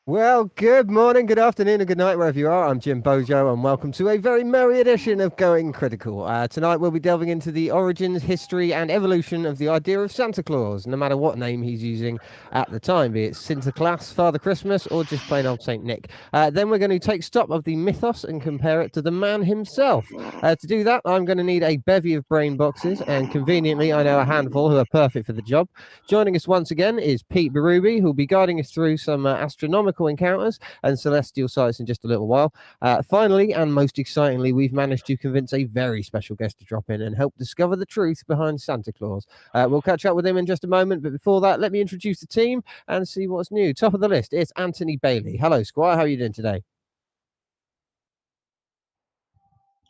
Well, good morning, good afternoon, and good night, wherever you are. I'm Jim Bojo, and welcome to a very merry edition of Going Critical. Tonight, we'll be delving into the origins, history, and evolution of the idea of Santa Claus, no matter what name he's using at the time, be it Sinterklaas, Father Christmas, or just plain old Saint Nick. Then we're going to take stock of the mythos and compare it to the man himself. To do that, I'm going to need a bevy of brain boxes, and conveniently, I know a handful who are perfect for the job. Joining us once again is Pete Berube, who'll be guiding us through some astronomical encounters and celestial sights in just a little while. Finally, and most excitingly, we've managed to convince a very special guest to drop in and help discover the truth behind Santa Claus. We'll catch up with him in just a moment, but before that, let me introduce the team and see what's new. Top of the list, it's Anthony Bailey. Hello, Squire. How are you doing today?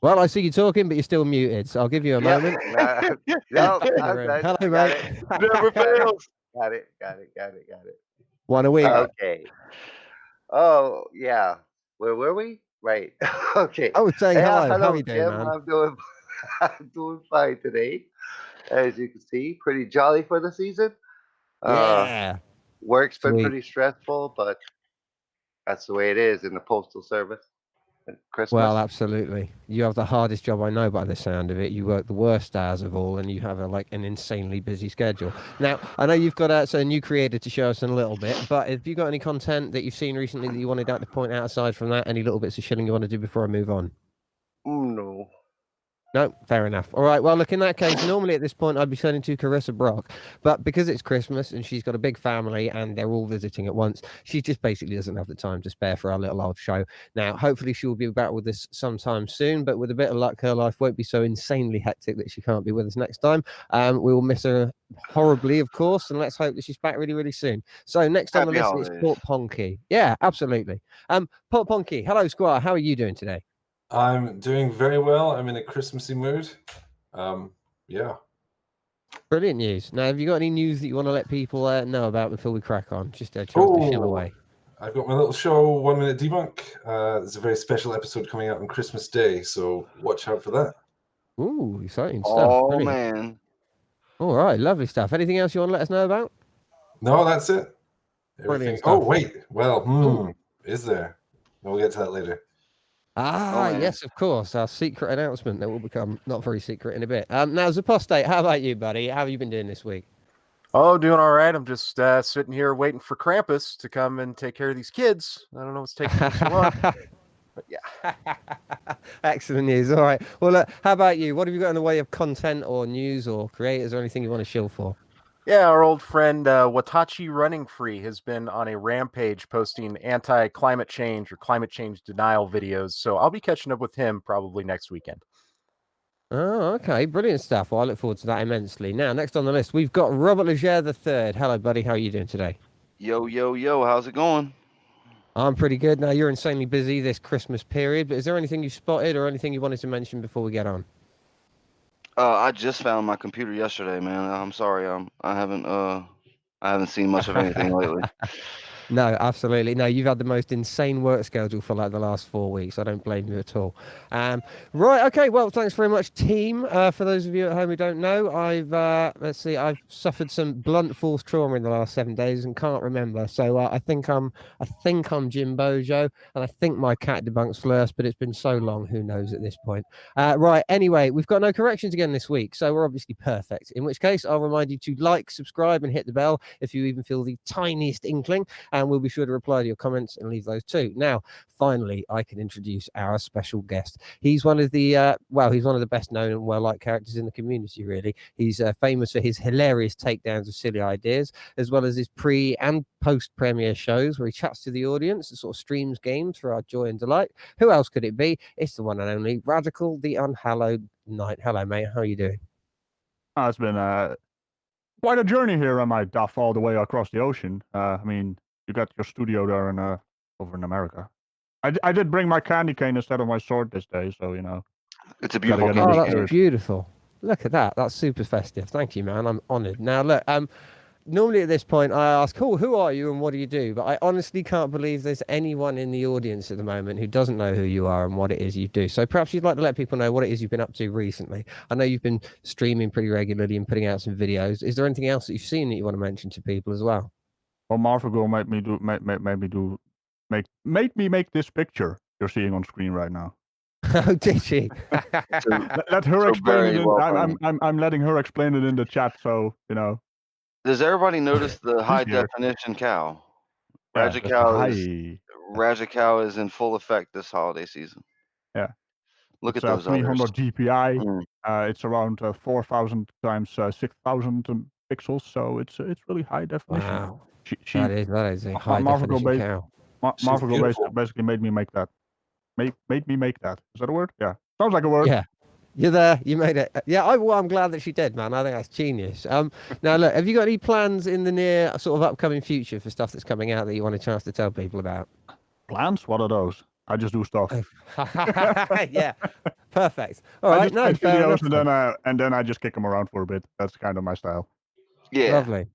Well, I see you talking, but you're still muted, so I'll give you a moment. No, I'm good. Hello, Got mate. it. Never fails. Got it. One a week. Okay. Oh, yeah. Where were we? Right. Okay. I was saying hello. How are you doing, Jim. man? I'm doing fine today. As you can see, pretty jolly for the season. Yeah. Work's been Sweet. pretty stressful, but that's the way it is in the postal service. At Christmas. Well, absolutely. You have the hardest job I know by the sound of it. You work the worst hours of all, and you have an insanely busy schedule. Now, I know you've got a new creator to show us in a little bit, but have you got any content that you've seen recently that you wanted to point out aside from that? Any little bits of shilling you want to do before I move on? No. No, fair enough. All right. Well, look, in that case, normally at this point, I'd be turning to Carissa Brock. But because it's Christmas and she's got a big family and they're all visiting at once, she just basically doesn't have the time to spare for our little old show. Now, hopefully she'll be back with us sometime soon. But with a bit of luck, her life won't be so insanely hectic that she can't be with us next time. We will miss her horribly, of course. And let's hope that she's back really, really soon. So next on the list is Port Ponky. Yeah, absolutely. Port Ponky. Hello, Squire. How are you doing today? I'm doing very well. I'm in a Christmassy mood. Yeah. Brilliant news. Now, have you got any news that you want to let people know about before we crack on? Just a chance to shill away. I've got my little show, 1 Minute Debunk. There's a very special episode coming out on Christmas Day, so watch out for that. Ooh, exciting stuff. Oh, Brilliant. man. All right, lovely stuff. Anything else you want to let us know about? No, that's it. Brilliant Oh, stuff. wait. Well, is there? We'll get to that later. Yes, of course. Our secret announcement that will become not very secret in a bit. Now, Zapostate, how about you, buddy? How have you been doing this week? Oh, doing all right. I'm just sitting here waiting for Krampus to come and take care of these kids. I don't know what's taking so long. But yeah. Excellent news. All right. Well, how about you? What have you got in the way of content or news or creators or anything you want to shill for? Yeah, our old friend Watachi Running Free has been on a rampage posting anti-climate change or climate change denial videos. So I'll be catching up with him probably next weekend. Oh, okay. Brilliant stuff. Well, I look forward to that immensely. Now, next on the list, we've got Robert Leger III. Hello, buddy. How are you doing today? Yo, yo, yo, how's it going? I'm pretty good. Now, you're insanely busy this Christmas period, but is there anything you spotted or anything you wanted to mention before we get on? I just found my computer yesterday, man. I'm sorry. I haven't seen much of anything lately. No, absolutely. No, you've had the most insane work schedule for like the last 4 weeks. I don't blame you at all. Right. Okay. Well, thanks very much, team. For those of you at home who don't know, I've suffered some blunt force trauma in the last 7 days and can't remember. So I think I'm Jim Bojo, and I think my cat debunks Flurst, but it's been so long, who knows at this point. Right. Anyway, we've got no corrections again this week, so we're obviously perfect. In which case, I'll remind you to like, subscribe, and hit the bell if you even feel the tiniest inkling. And we'll be sure to reply to your comments and leave those too. Now, finally, I can introduce our special guest. He's one of the he's one of the best known and well-liked characters in the community, really. He's famous for his hilarious takedowns of silly ideas, as well as his pre and post-premiere shows where he chats to the audience and sort of streams games for our joy and delight. Who else could it be? It's the one and only Radical, the Unhallowed Knight. Hello, mate. How are you doing? It's been quite a journey here on my duff all the way across the ocean. I mean, you got your studio there in over in America. I did bring my candy cane instead of my sword this day, so It's a gotta beautiful get candy Oh, into that's cane. beautiful. Look at that. That's super festive. Thank you, man. I'm honoured. Now, look, normally at this point I ask, who are you and what do you do? But I honestly can't believe there's anyone in the audience at the moment who doesn't know who you are and what it is you do. So perhaps you'd like to let people know what it is you've been up to recently. I know you've been streaming pretty regularly and putting out some videos. Is there anything else that you've seen that you want to mention to people as well? Well, Marvel Girl made me make this picture you're seeing on screen right now. Oh, did she? So, Let her so explain very it. well I'm framed. I'm letting her explain it in the chat, so Does everybody notice the she's high here. definition cow? Yeah, that's the Raja cow is in full effect this holiday season. Yeah. Look It's at those 300 udders. GPI. Mm. It's around 4,000 times 6,000 pixels, so it's really high definition. Wow. She That is a high Marvel Girl definition cow. She's Marvel Girl beautiful. basically made me make that. Made me make that. Is that a word? Yeah. Sounds like a word. Yeah. You're there. You made it. Yeah, I'm glad that she did, man. I think that's genius. Now look, have you got any plans in the near sort of upcoming future for stuff that's coming out that you want a chance to tell people about? Plans? What are those? I just do stuff. Yeah, perfect. All I right, just no, make fair videos enough. and then I just kick them around for a bit. That's kind of my style. Yeah. Lovely.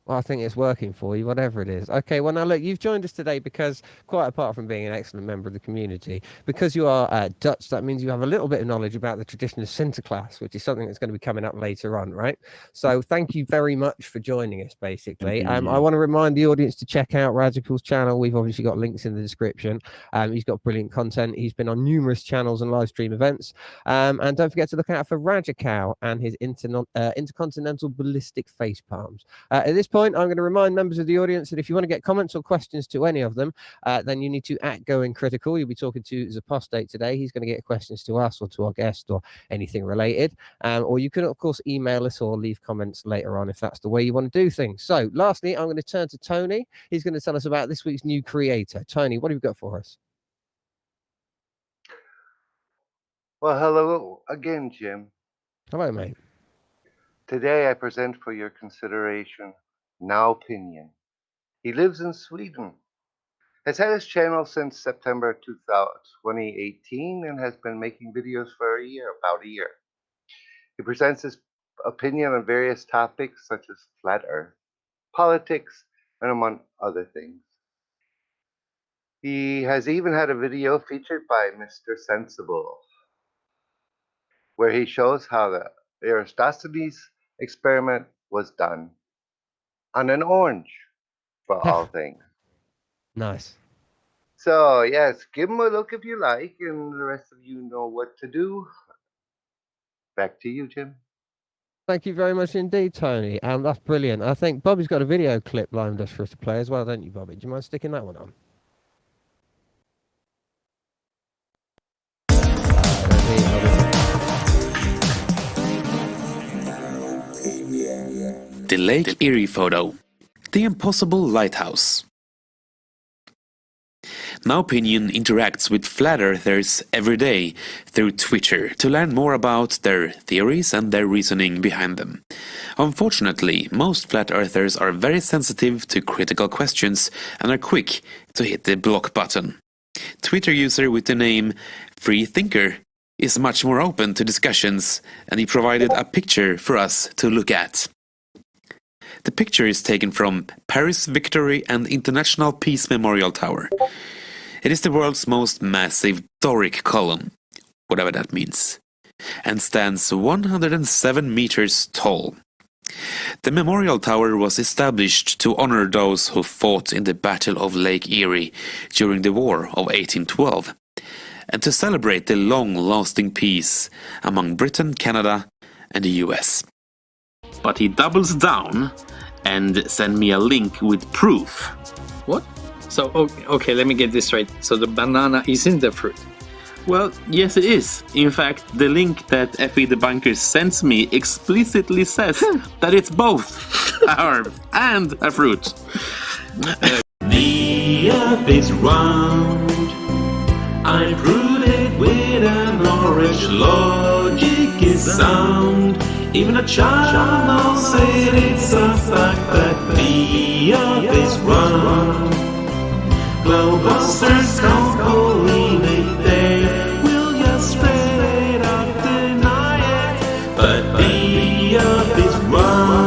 Well, I think it's working for you, whatever it is. Okay, well, now look, you've joined us today because, quite apart from being an excellent member of the community, because you are Dutch, that means you have a little bit of knowledge about the tradition of Sinterklaas, which is something that's going to be coming up later on, right? So thank you very much for joining us, basically. I want to remind the audience to check out Radical's channel. We've obviously got links in the description. He's got brilliant content. He's been on numerous channels and live stream events. And don't forget to look out for Radical and his intercontinental ballistic face palms. At this point, I'm going to remind members of the audience that if you want to get comments or questions to any of them, then you need to @Going Critical. You'll be talking to Zapostate today. He's going to get questions to us or to our guest or anything related. Or you can, of course, email us or leave comments later on if that's the way you want to do things. So, lastly, I'm going to turn to Tony. He's going to tell us about this week's new creator. Tony, what have you got for us? Well, hello again, Jim. Hello, mate. Today I present for your consideration Nowpinion. He lives in Sweden. Has had his channel since September 2018 and has been making videos for about a year. He presents his opinion on various topics such as flat earth, politics, and among other things. He has even had a video featured by Mr. Sensible, where he shows how the Aristophanes experiment was done on an orange, for all things. Nice. So, yes, give him a look if you like, and the rest of you know what to do. Back to you, Jim. Thank you very much indeed, Tony. That's brilliant. I think Bobby's got a video clip lined up for us to play as well, don't you, Bobby? Do you mind sticking that one on? The Lake Erie photo. The impossible lighthouse. Nowpinion interacts with flat earthers every day through Twitter to learn more about their theories and their reasoning behind them. Unfortunately, most flat earthers are very sensitive to critical questions and are quick to hit the block button. Twitter user with the name Freethinker is much more open to discussions, and he provided a picture for us to look at. The picture is taken from Paris Victory and International Peace Memorial Tower. It is the world's most massive Doric column, whatever that means, and stands 107 meters tall. The memorial tower was established to honor those who fought in the Battle of Lake Erie during the War of 1812, and to celebrate the long-lasting peace among Britain, Canada, and the US. But he doubles down and sends me a link with proof. What? So, okay, let me get this right. So the banana isn't the fruit. Well, yes it is. In fact, the link that Effie the Banker sends me explicitly says that it's both a herb and a fruit. The earth is round. I proved it with an orange. Logic is sound. Even a child knows it's a fact that the earth is round. Globusters don't believe it, they will just straight up deny it. But the earth is round.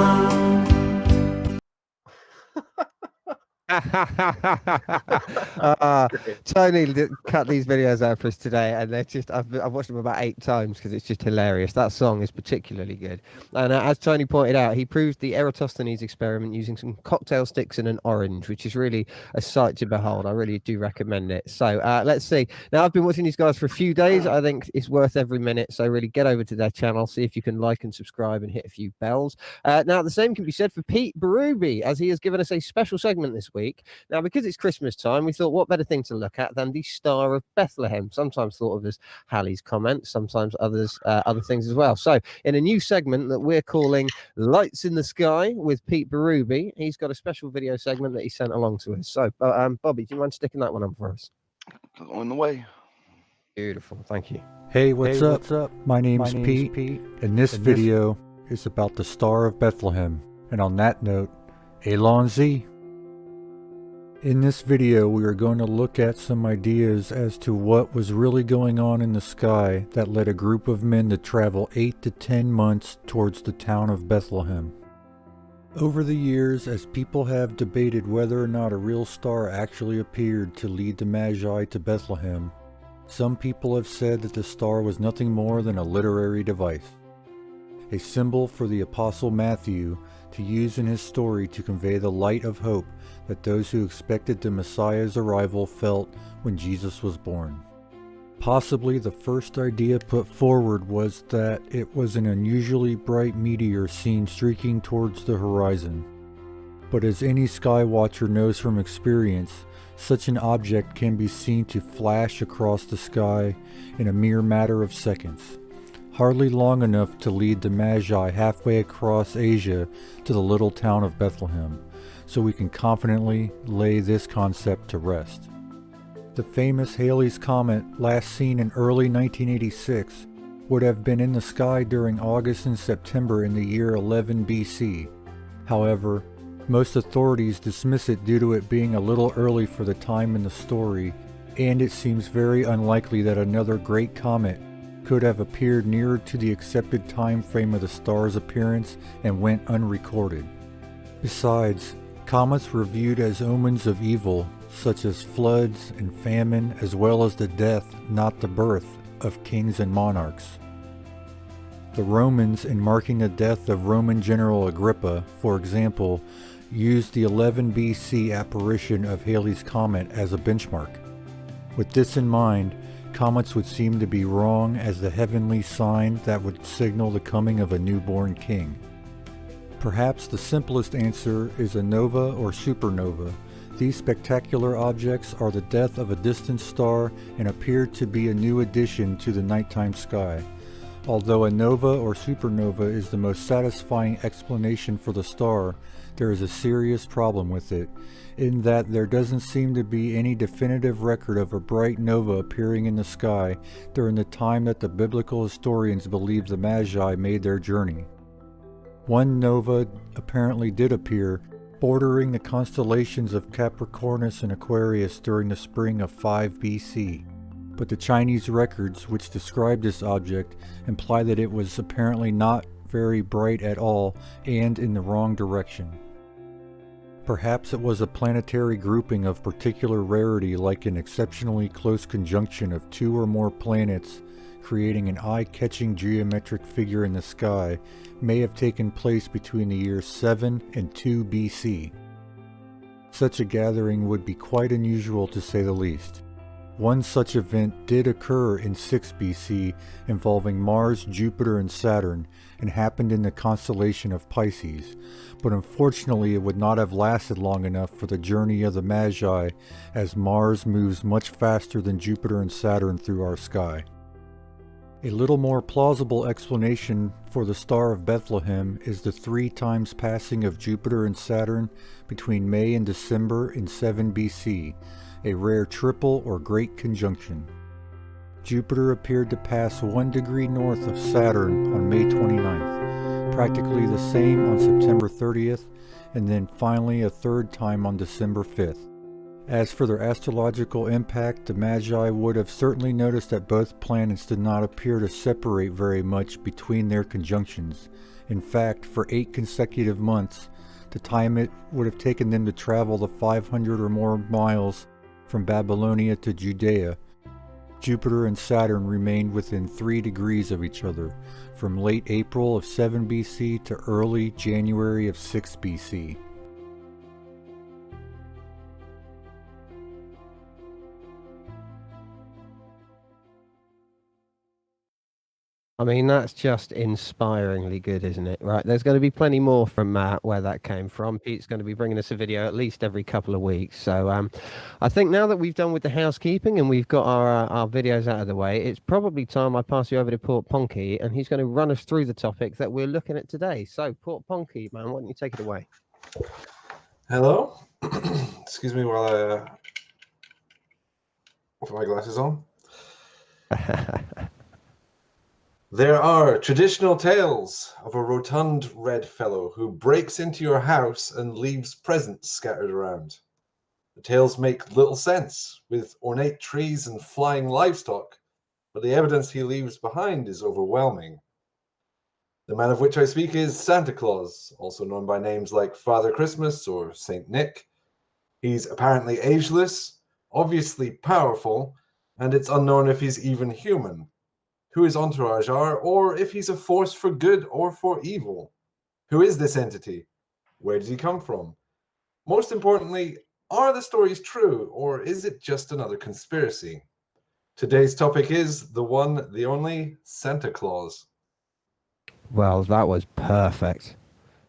Tony cut these videos out for us today, and they're just I've watched them about 8 times because it's just hilarious. That song is particularly good, and as Tony pointed out, he proved the Eratosthenes experiment using some cocktail sticks and an orange, which is really a sight to behold. I really do recommend it. So let's see. Now, I've been watching these guys for a few days. I think it's worth every minute, so really get over to their channel, see if you can like and subscribe and hit a few bells. Now, the same can be said for Pete Berube, as he has given us a special segment this week. Now, because it's Christmas time, we thought what better thing to look at than the Star of Bethlehem, sometimes thought of as Halley's comment, sometimes others other things as well. So in a new segment that we're calling Lights in the Sky with Pete Berube, he's got a special video segment that he sent along to us. So Bobby, do you mind sticking that one on for us? On the way. Beautiful, thank you. Hey, what's up? My name's Pete, and this video is about the Star of Bethlehem. And on that note, Allons-y. In this video, we are going to look at some ideas as to what was really going on in the sky that led a group of men to travel 8 to 10 months towards the town of Bethlehem. Over the years, as people have debated whether or not a real star actually appeared to lead the Magi to Bethlehem, some people have said that the star was nothing more than a literary device, a symbol for the Apostle Matthew to use in his story to convey the light of hope that those who expected the Messiah's arrival felt when Jesus was born. Possibly the first idea put forward was that it was an unusually bright meteor seen streaking towards the horizon. But as any sky watcher knows from experience, such an object can be seen to flash across the sky in a mere matter of seconds, hardly long enough to lead the Magi halfway across Asia to the little town of Bethlehem, so we can confidently lay this concept to rest. The famous Halley's Comet, last seen in early 1986, would have been in the sky during August and September in the year 11 BC. However, most authorities dismiss it due to it being a little early for the time in the story, and it seems very unlikely that another great comet could have appeared nearer to the accepted time frame of the star's appearance and went unrecorded. Besides, comets were viewed as omens of evil, such as floods and famine, as well as the death, not the birth, of kings and monarchs. The Romans, in marking the death of Roman General Agrippa, for example, used the 11 BC apparition of Halley's Comet as a benchmark. With this in mind, comets would seem to be wrong as the heavenly sign that would signal the coming of a newborn king. Perhaps the simplest answer is a nova or supernova. These spectacular objects are the death of a distant star and appear to be a new addition to the nighttime sky. Although a nova or supernova is the most satisfying explanation for the star, there is a serious problem with it, in that there doesn't seem to be any definitive record of a bright nova appearing in the sky during the time that the biblical historians believe the Magi made their journey. One nova apparently did appear, bordering the constellations of Capricornus and Aquarius during the spring of 5 BC. But the Chinese records, which describe this object, imply that it was apparently not very bright at all and in the wrong direction. Perhaps it was a planetary grouping of particular rarity, like an exceptionally close conjunction of 2 or more planets, creating an eye-catching geometric figure in the sky, may have taken place between the years 7 and 2 BC. Such a gathering would be quite unusual to say the least. One such event did occur in 6 BC involving Mars, Jupiter, and Saturn, and happened in the constellation of Pisces, but unfortunately it would not have lasted long enough for the journey of the Magi, as Mars moves much faster than Jupiter and Saturn through our sky. A little more plausible explanation for the Star of Bethlehem is the 3 times passing of Jupiter and Saturn between May and December in 7 BC, a rare triple or great conjunction. Jupiter appeared to pass 1 degree north of Saturn on May 29th, practically the same on September 30th, and then finally a 3rd time on December 5th. As for their astrological impact, the Magi would have certainly noticed that both planets did not appear to separate very much between their conjunctions. In fact, for 8 consecutive months, the time it would have taken them to travel the 500 or more miles from Babylonia to Judea, Jupiter and Saturn remained within 3 degrees of each other, from late April of 7 BC to early January of 6 BC. I mean, that's just inspiringly good, isn't it? Right, there's going to be plenty more from where that came from. Pete's going to be bringing us a video at least every couple of weeks. So I think now that we've done with the housekeeping and we've got our videos out of the way, it's probably time I pass you over to Port Ponky, and he's going to run us through the topic that we're looking at today. So, Port Ponky, man, why don't you take it away? Hello. Excuse me while I put my glasses on. There are traditional tales of a rotund red fellow who breaks into your house and leaves presents scattered around. The tales make little sense, with ornate trees and flying livestock, but the evidence he leaves behind is overwhelming. The man of which I speak is Santa Claus, also known by names like Father Christmas or Saint Nick. He's apparently ageless, obviously powerful, and it's unknown if he's even human, who his entourage are, or if he's a force for good or for evil. Who is this entity? Where did he come from? Most importantly, are the stories true, or is it just another conspiracy? Today's topic is the one, the only, Santa Claus. Well, that was perfect.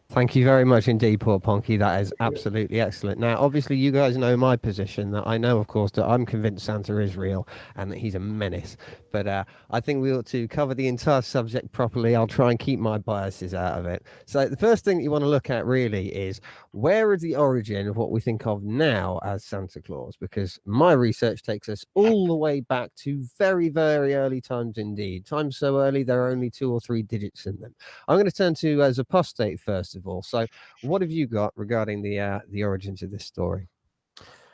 Thank you very much indeed, Port Ponky. That is absolutely excellent. Now, obviously, you guys know my position, that I know, of course, that I'm convinced Santa is real and that he's a menace. But I think we ought to cover the entire subject properly. I'll try and keep my biases out of it. So the first thing that you want to look at really is, where is the origin of what we think of now as Santa Claus? Because my research takes us all the way back to very, very early times indeed. Times so early, there are only 2 or 3 digits in them. I'm going to turn to Apostate first of all. So what have you got regarding the origins of this story?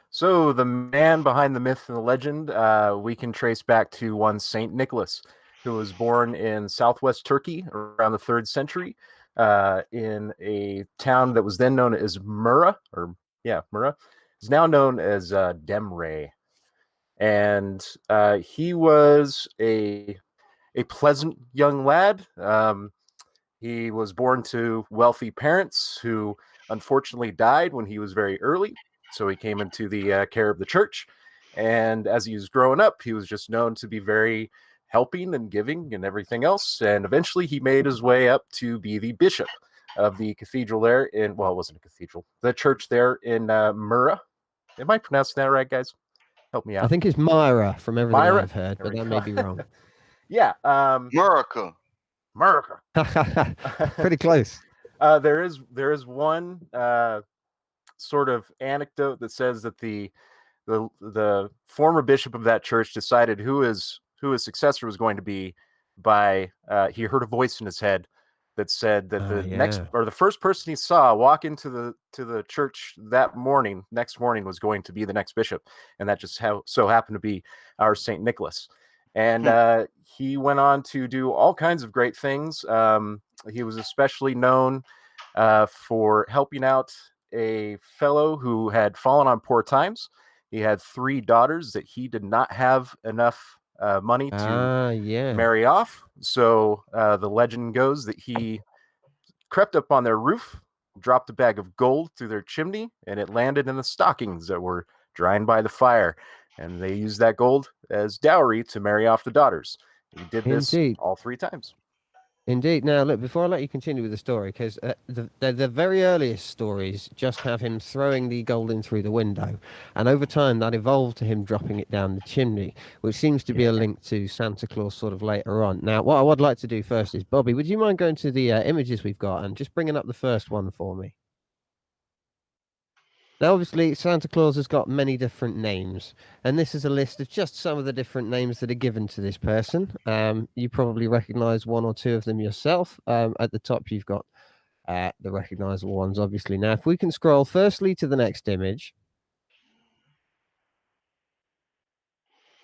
So the man behind the myth and the legend, we can trace back to one Saint Nicholas, who was born in southwest Turkey around the 3rd century, in a town that was then known as Murrah, Murrah. It's now known as Demre. And he was a pleasant young lad. He was born to wealthy parents who unfortunately died when he was very early. So he came into the care of the church. And as he was growing up, he was just known to be very helping and giving and everything else. And eventually he made his way up to be the bishop of the cathedral there in, well, it wasn't a cathedral, the church there in Murrah. Am I pronouncing that right, guys? Help me out. I think it's Myra from everything Myra? I've heard, There but we that go. may be wrong. Yeah. America. America. Pretty close. There is one sort of anecdote that says that the former bishop of that church decided who his successor was going to be by he heard a voice in his head that said that the first person he saw walk into the church that next morning was going to be the next bishop, and that just so happened to be our Saint Nicholas. And he went on to do all kinds of great things. He was especially known for helping out a fellow who had fallen on poor times. He had 3 daughters that he did not have enough money to marry off. So the legend goes that he crept up on their roof, dropped a bag of gold through their chimney, and it landed in the stockings that were drying by the fire. And they used that gold as dowry to marry off the daughters. He did this all 3 times. Indeed. Now, look, before I let you continue with the story, because the very earliest stories just have him throwing the gold in through the window. And over time, that evolved to him dropping it down the chimney, which seems to be a link to Santa Claus sort of later on. Now, what I would like to do first is, Bobby, would you mind going to the images we've got and just bringing up the first one for me? Now, obviously, Santa Claus has got many different names, and this is a list of just some of the different names that are given to this person. You probably recognize 1 or 2 of them yourself. At the top, you've got the recognizable ones, obviously. Now, if we can scroll firstly to the next image.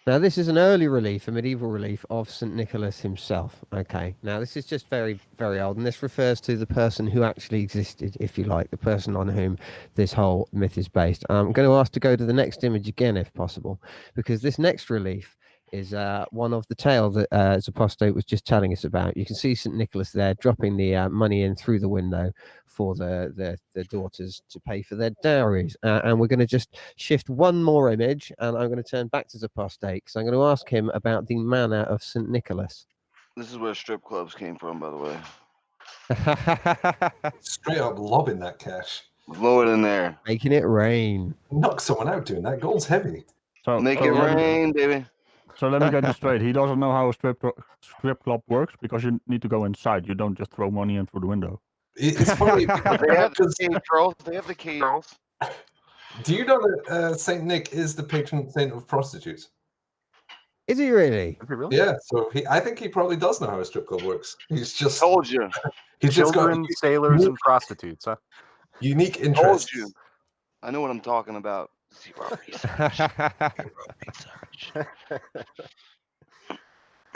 Now, this is an early relief, a medieval relief of St. Nicholas himself. Okay, now this is just very, very old, and this refers to the person who actually existed, if you like, the person on whom this whole myth is based. I'm going to ask to go to the next image again, if possible, because this next relief is one of the tale that Zapostate was just telling us about. You can see St. Nicholas there dropping the money in through the window for the daughters to pay for their dowries. And we're going to just shift one more image, and I'm going to turn back to Zapostate, because I'm going to ask him about the manor of St. Nicholas. This is where strip clubs came from, by the way. Straight up lobbing that cash. Blow it in there. Making it rain. Knock someone out doing that. Gold's heavy. So, Make it rain, baby. So let me get this straight. He doesn't know how a strip club works because you need to go inside. You don't just throw money in through the window. It's funny. They have the cave trolls. They have the cave trolls. Do you know that Saint Nick is the patron saint of prostitutes? Is he really? Yeah. So I think he probably does know how a strip club works. He's just told you. He's Children, just got sailors, and prostitutes. Huh? Unique Told interests. you. I know what I'm talking about. Zero research. Zero research.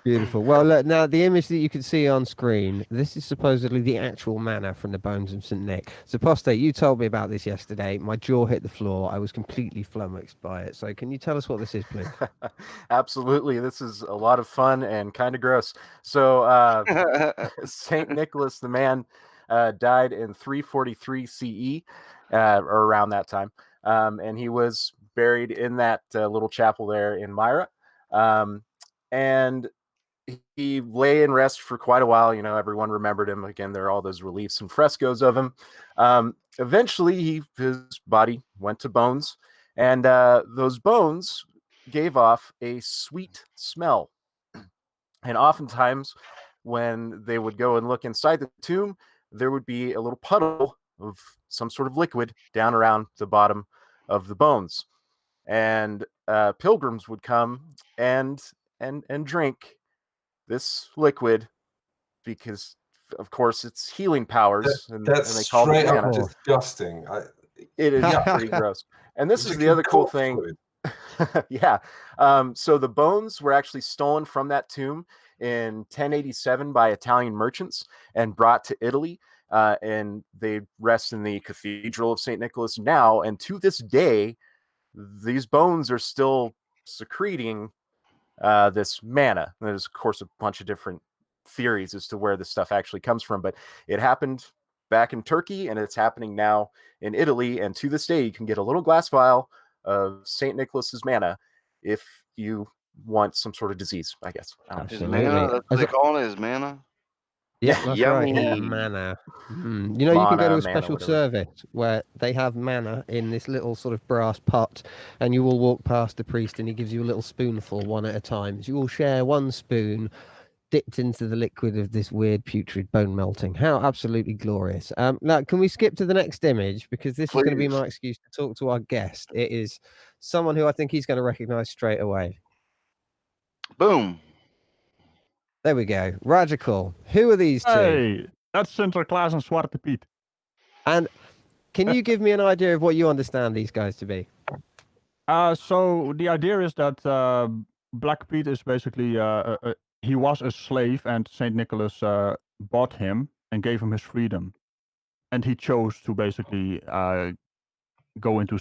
Beautiful. Well, look, now the image that you can see on screen, this is supposedly the actual manor from the bones of St. Nick. Zapostate, you told me about this yesterday. My jaw hit the floor. I was completely flummoxed by it. So can you tell us what this is, please? Absolutely. This is a lot of fun and kind of gross. So St. Nicholas, the man, died in 343 CE, or around that time. And he was buried in that little chapel there in Myra. And he lay in rest for quite a while. You know, everyone remembered him. Again, there are all those reliefs and frescoes of him. Eventually, his body went to bones, and those bones gave off a sweet smell. And oftentimes, when they would go and look inside the tomb, there would be a little puddle of some sort of liquid down around the bottom of the bones. And pilgrims would come and drink this liquid because, of course, it's healing powers. That's and they call it straight up manna. disgusting. It is pretty gross. And this is the other cool thing. Yeah. So the bones were actually stolen from that tomb in 1087 by Italian merchants and brought to Italy. And they rest in the Cathedral of St. Nicholas now. And to this day, these bones are still secreting this manna. There's, of course, a bunch of different theories as to where this stuff actually comes from, but it happened back in Turkey, and it's happening now in Italy. And to this day, you can get a little glass vial of St. Nicholas's manna if you want some sort of disease, I guess. His manna? That's what they call it, his manna? Yeah, that's Yummy. right. Manna. You know, you can go to a special service where they have manna in this little sort of brass pot, and you will walk past the priest and he gives you a little spoonful one at a time. So you all share one spoon dipped into the liquid of this weird putrid bone melting. How absolutely glorious. Now, can we skip to the next image? Because this is going to be Please. my excuse to talk to our guest. It is someone who I think he's going to recognize straight away. Boom. There we go. Radical. Who are these two? Hey, that's Sinterklaas and Zwarte Piet. And can you give me an idea of what you understand these guys to be? So the idea is that Black Pete is basically he was a slave, and Saint Nicholas bought him and gave him his freedom, and he chose to basically go into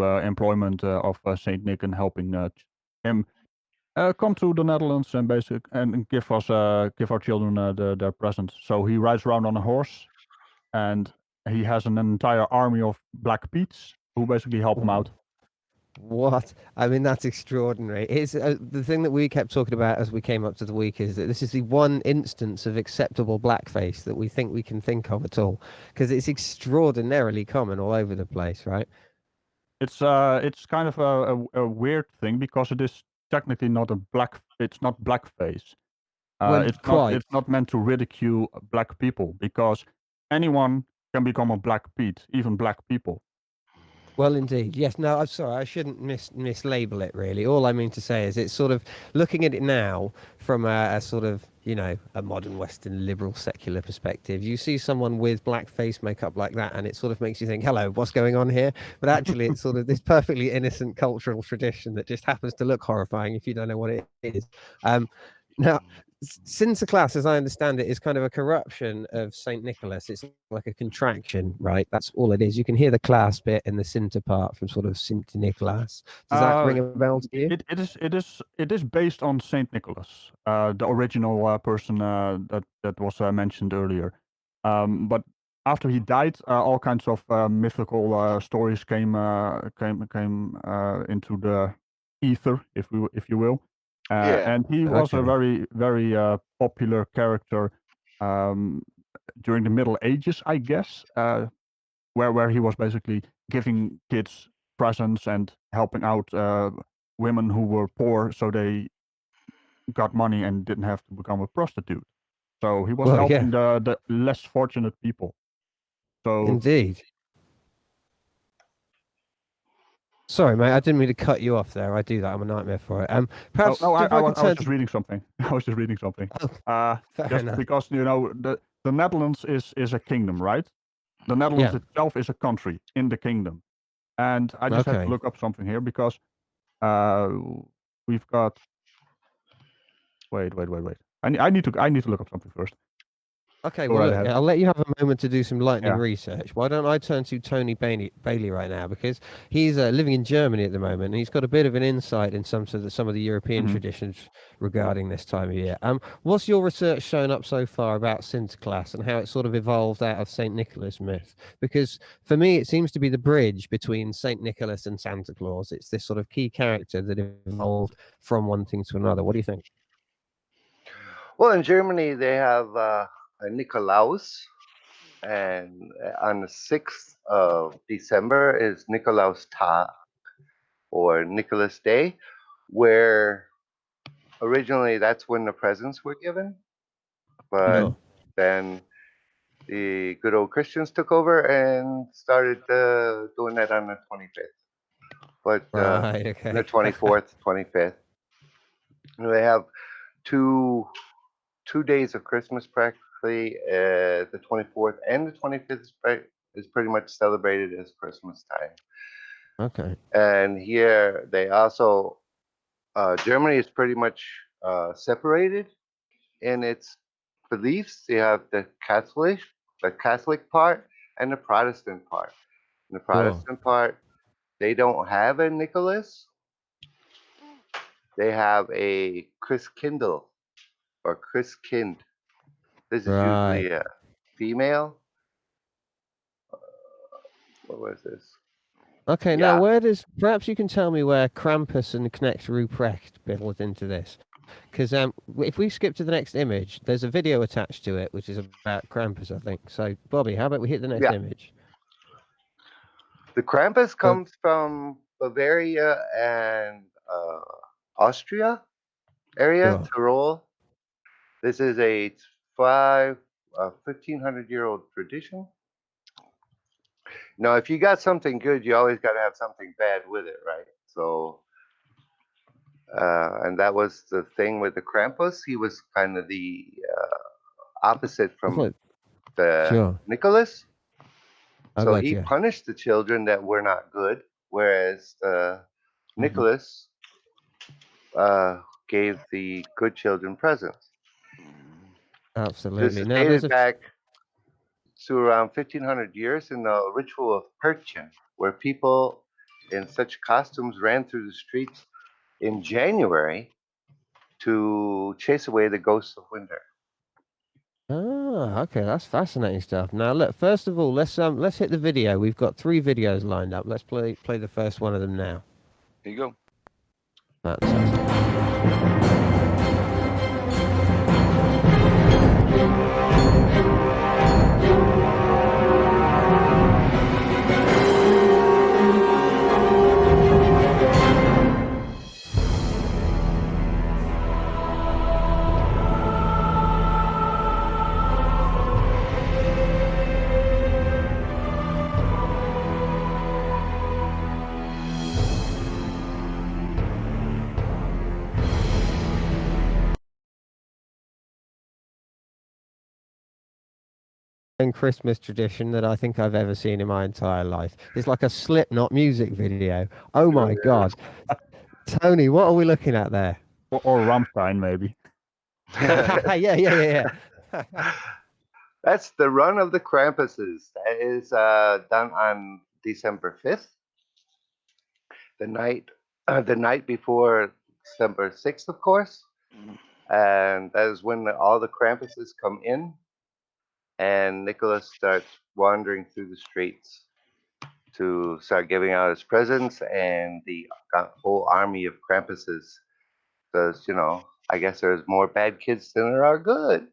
employment of Saint Nick and helping him come to the Netherlands and give our children their present. So he rides around on a horse, and he has an entire army of Black Petes who basically help him out. What? I mean, that's extraordinary. It's the thing that we kept talking about as we came up to the week is that this is the one instance of acceptable blackface that we can think of at all, because it's extraordinarily common all over the place, right? It's kind of a weird thing because it is technically not it's not blackface. Well, quite. It's not meant to ridicule black people, because anyone can become a Black Pete, even black people. Well, indeed. Yes. No, I'm sorry. I shouldn't mislabel it, really. All I mean to say is it's sort of looking at it now from a sort of, a modern Western liberal secular perspective. You see someone with blackface makeup like that, and it sort of makes you think, hello, what's going on here? But actually, it's sort of this perfectly innocent cultural tradition that just happens to look horrifying if you don't know what it is. Now, Sinterklaas, as I understand it, is kind of a corruption of Saint Nicholas. It's like a contraction, right? That's all it is. You can hear the class bit and the Sinter part from sort of Saint Nicholas. Does that ring a bell to you? It is based on Saint Nicholas, the original person that was mentioned earlier. But after he died, all kinds of mythical stories came into the ether, if you will. Yeah. And he was a Okay. very, very popular character during the Middle Ages, I guess, where he was basically giving kids presents and helping out women who were poor, so they got money and didn't have to become a prostitute. So he was Well, yeah. helping the less fortunate people. So Indeed. Sorry, mate. I didn't mean to cut you off there. I do that. I'm a nightmare for it. Perhaps no, if I I was could turn just reading something. I was just reading something. Oh, fair Just enough. because the Netherlands is a kingdom, right? The Netherlands Yeah. itself is a country in the kingdom, and I just had Okay. to look up something here because we've got. Wait. I need to look up something first. Okay, Go well, right look, ahead. I'll let you have a moment to do some lightning Yeah. research. Why don't I turn to Tony Bailey right now, because he's living in Germany at the moment, and he's got a bit of an insight in some of the European Mhm. traditions regarding this time of year. What's your research shown up so far about Sinterklaas and how it sort of evolved out of Saint Nicholas myth? Because for me, it seems to be the bridge between Saint Nicholas and Santa Claus. It's this sort of key character that evolved from one thing to another. What do you think? Well, in Germany, they have a Nikolaus, and on the 6th of December is Nikolaus Tag, or Nicholas Day, where originally that's when the presents were given, but Sure. then the good old Christians took over and started doing that on the 25th. But Right. Okay. the 24th, 25th, they have two days of Christmas practically. The 24th and the 25th is pretty much celebrated as Christmas time. Okay. And here they also Germany is pretty much separated in its beliefs. You have the Catholic part, and the Protestant part. In the Protestant part, they don't have a Nicholas. They have a Christkindl or Christkind. This is Right. usually a female. What was this? Okay, now Yeah, perhaps you can tell me where Krampus and Knecht Ruprecht build into this? Because if we skip to the next image, there's a video attached to it, which is about Krampus, I think. So, Bobby, how about we hit the next yeah. image? The Krampus So, comes from Bavaria and Austria area, sure. Tyrol. This is a 1,500-year-old tradition. Now, if you got something good, you always got to have something bad with it, right? So, and that was the thing with the Krampus. He was kind of the opposite That's from what- the Sure. Nicholas. I So got he you. punished the children that were not good, whereas Nicholas gave the good children presents. This Absolutely. is Now, there's dated a back to around 1500 years in the ritual of Perchen, where people in such costumes ran through the streets in January to chase away the ghosts of winter. Ah, okay, that's fascinating stuff. Now, look, first of all, let's hit the video. We've got 3 videos lined up. Let's play the first one of them now. Here you go. Fantastic. Christmas tradition that I think I've ever seen in my entire life. It's like a Slipknot music video. Oh my God. Tony, what are we looking at there? Or Rammstein, maybe. Yeah. That's the run of the Krampuses. That is done on December 5th, the night before December 6th, of course. And that is when all the Krampuses come in, and Nicholas starts wandering through the streets to start giving out his presents, and the whole army of Krampuses. Because, I guess there's more bad kids than there are good.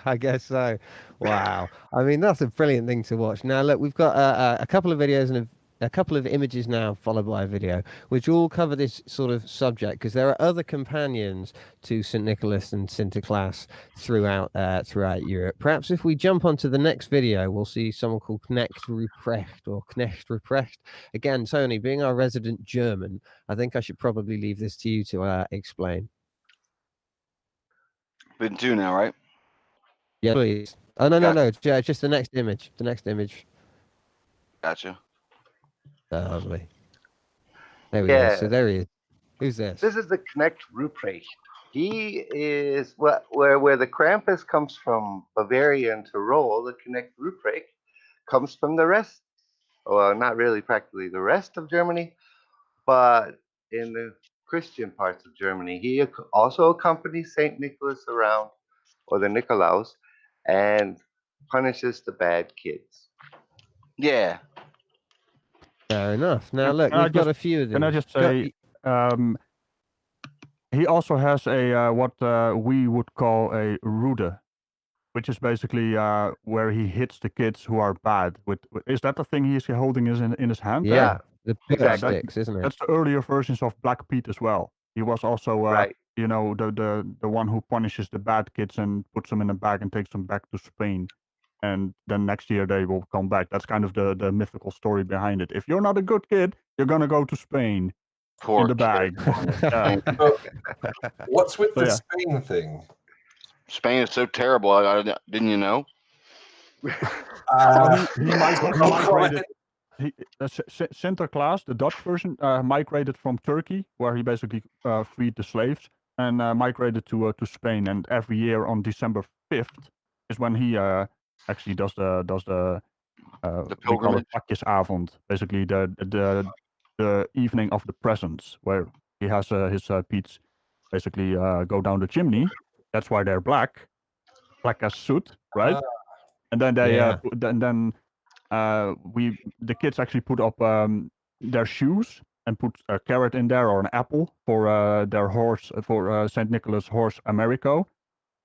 I guess so. Wow. I mean, that's a brilliant thing to watch. Now, look, we've got a couple of videos and a couple of images now, followed by a video, which all cover this sort of subject, because there are other companions to St. Nicholas and Sinterklaas throughout Europe. Perhaps if we jump onto the next video, we'll see someone called Knecht Ruprecht or Knecht Ruprecht. Again, Tony, being our resident German, I think I should probably leave this to you to explain. Been 2 now, right? Yeah, please. Oh, no, Gotcha. just the next image. The next image. Gotcha. Lovely. There we go. Yeah, So there he is. Who's this? this is the Knecht Ruprecht. He is where the Krampus comes from Bavaria and Tyrol. The Knecht Ruprecht comes from the rest, well, not really practically the rest of Germany, but in the Christian parts of Germany. He also accompanies Saint Nicholas around, or the Nikolaus, and punishes the bad kids. Yeah. Fair enough. Now look, Can I we've got just- a few of them. Can I just say, he also has a what we would call a rude, which is basically where he hits the kids who are bad. Is that the thing he's holding in his hand? there? Yeah, the exactly. sticks, isn't it? That's the earlier versions of Black Pete as well. He was also, Right. the one who punishes the bad kids and puts them in a bag and takes them back to Spain. And then next year they will come back. That's kind of the mythical story behind it. If you're not a good kid, you're gonna go to Spain Poor in the kid. bag. Yeah. So, what's with So, the yeah. Spain thing? Spain is so terrible. Didn't you know? Well, he migrated. He, Sinterklaas, the Dutch version, migrated from Turkey, where he basically freed the slaves, and migrated to Spain. And every year on December 5th is when he actually does the we call it pilgrimage. Pakjesavond, basically the evening of the presents, where he has his Pete's basically go down the chimney. That's why they're black as soot, right? And then they Yeah. the kids actually put up their shoes and put a carrot in there or an apple for their horse, for Saint Nicholas horse Americo,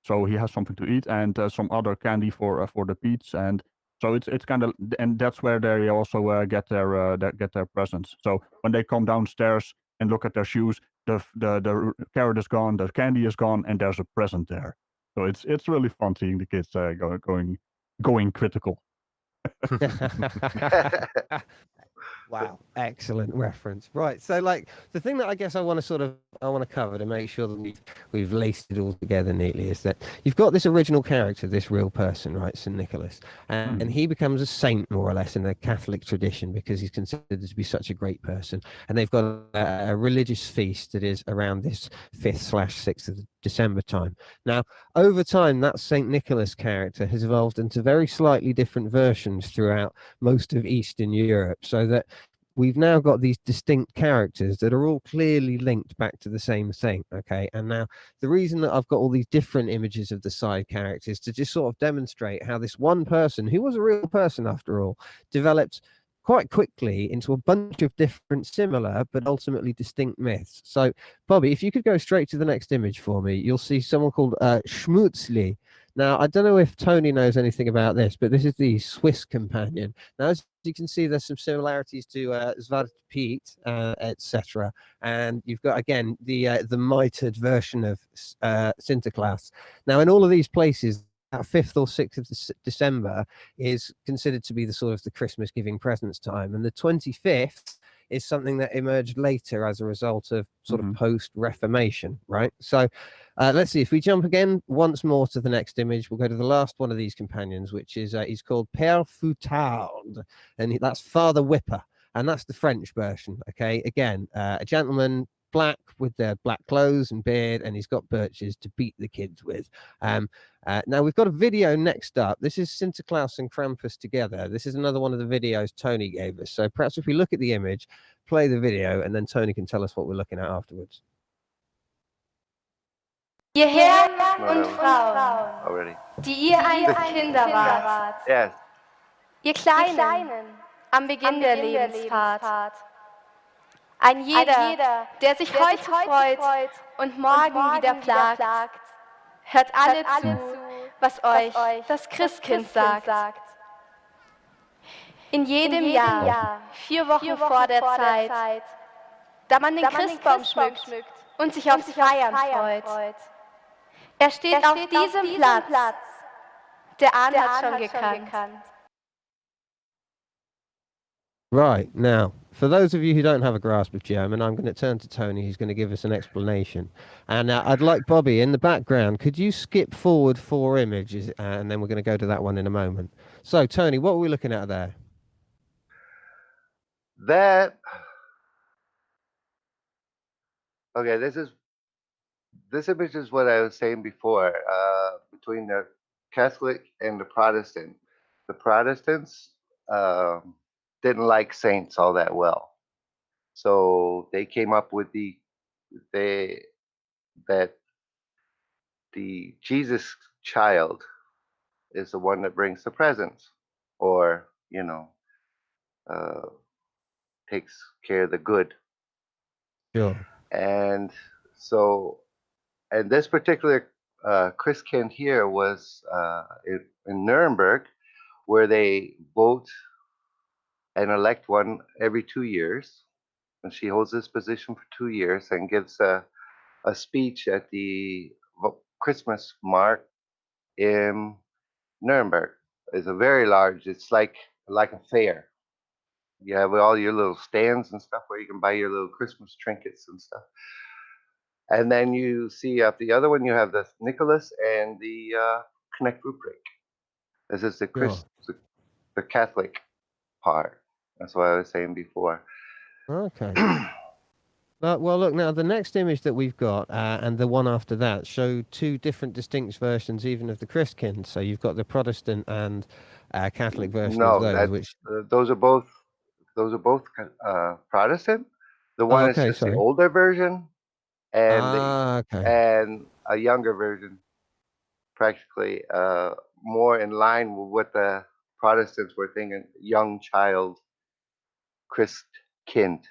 so he has something to eat, and some other candy for the Pete's, and so it's kind of, and that's where they also get their presents. So when they come downstairs and look at their shoes, the carrot is gone, the candy is gone, and there's a present there. So it's really fun seeing the kids going critical. Wow, excellent reference. Right, so like the thing that I guess I want to cover to make sure that we've laced it all together neatly is that you've got this original character, this real person, right, St. Nicholas, and he becomes a saint more or less in the Catholic tradition because he's considered to be such a great person. And they've got a religious feast that is around this 5th/6th of December time. Now, over time, that St. Nicholas character has evolved into very slightly different versions throughout most of Eastern Europe, so that we've now got these distinct characters that are all clearly linked back to the same thing. Okay, and now the reason that I've got all these different images of the side characters to just sort of demonstrate how this one person, who was a real person after all, developed quite quickly into a bunch of different similar but ultimately distinct myths. So Bobby, if you could go straight to the next image for me, you'll see someone called Schmutzli. Now, I don't know if Tony knows anything about this, but this is the Swiss companion. Now, as you can see, there's some similarities to Zwarte Piet, etc. And you've got, again, the mitred version of Sinterklaas. Now, in all of these places, that 5th or 6th of December is considered to be the sort of the Christmas giving presents time. And the 25th is something that emerged later as a result of sort of post-Reformation, right? So let's see, if we jump again once more to the next image, we'll go to the last one of these companions, which is he's called Père Foutard, and that's Father Whipper, and that's the French version, okay? Again, a gentleman, black with their black clothes and beard, and he's got birches to beat the kids with. Now we've got a video next up. This is Sinterklaas and Krampus together. This is another one of the videos Tony gave us. So perhaps if we look at the image, play the video, and then Tony can tell us what we're looking at afterwards. Ihr Herren und Frauen, Already. die ihr einst Kinder wart, Yes. ihr Kleinen am Beginn der Lebensfahrt. Ein jeder, der sich heute freut und morgen wieder plagt, hört alle zu, was euch das Christkind sagt. In jedem Jahr, 4 Wochen vor der Zeit, da man den Christbaum schmückt und sich aufs Feiern freut. Er steht auf diesem Platz. Der Ahn hat schon gekannt. Right, now, for those of you who don't have a grasp of German, I'm going to turn to Tony, who's going to give us an explanation. And I'd like Bobby, in the background, could you skip forward 4 images, and then we're going to go to that one in a moment. So, Tony, what are we looking at there? Okay, this image is what I was saying before, between the Catholic and the Protestant. The Protestants didn't like saints all that well, so they came up with that the Jesus child is the one that brings the presents, or takes care of the good. Sure. And so, and this particular Christkind here was in Nuremberg, where they vote and elect one every 2 years. And she holds this position for 2 years and gives a speech at the Christmas mark in Nuremberg. It's a very large, it's like a fair. You have all your little stands and stuff where you can buy your little Christmas trinkets and stuff. And then you see at the other one, you have the Nicholas and the Knecht Ruprecht. This is the Catholic part. That's what I was saying before. Okay. Well, look, now the next image that we've got and the one after that show 2 different distinct versions even of the Christkind. So you've got the Protestant and Catholic version of those, which those are both Protestant. The one is just the older version, and and a younger version, practically more in line with what the Protestants were thinking, young child Christkind.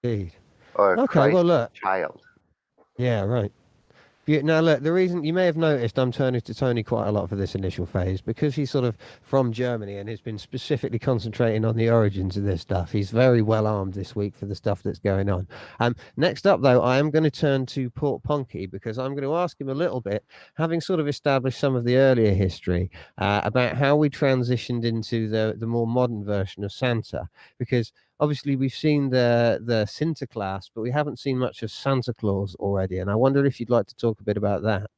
Indeed. Or okay, Christ well, look. child. Yeah, right. Now, look, the reason you may have noticed I'm turning to Tony quite a lot for this initial phase because he's sort of from Germany and has been specifically concentrating on the origins of this stuff. He's very well armed this week for the stuff that's going on. Next up, though, I am going to turn to Port Ponky because I'm going to ask him a little bit, having sort of established some of the earlier history, about how we transitioned into the more modern version of Santa. Because obviously we've seen the Sinterklaas, but we haven't seen much of Santa Claus already, and I wonder if you'd like to talk a bit about that.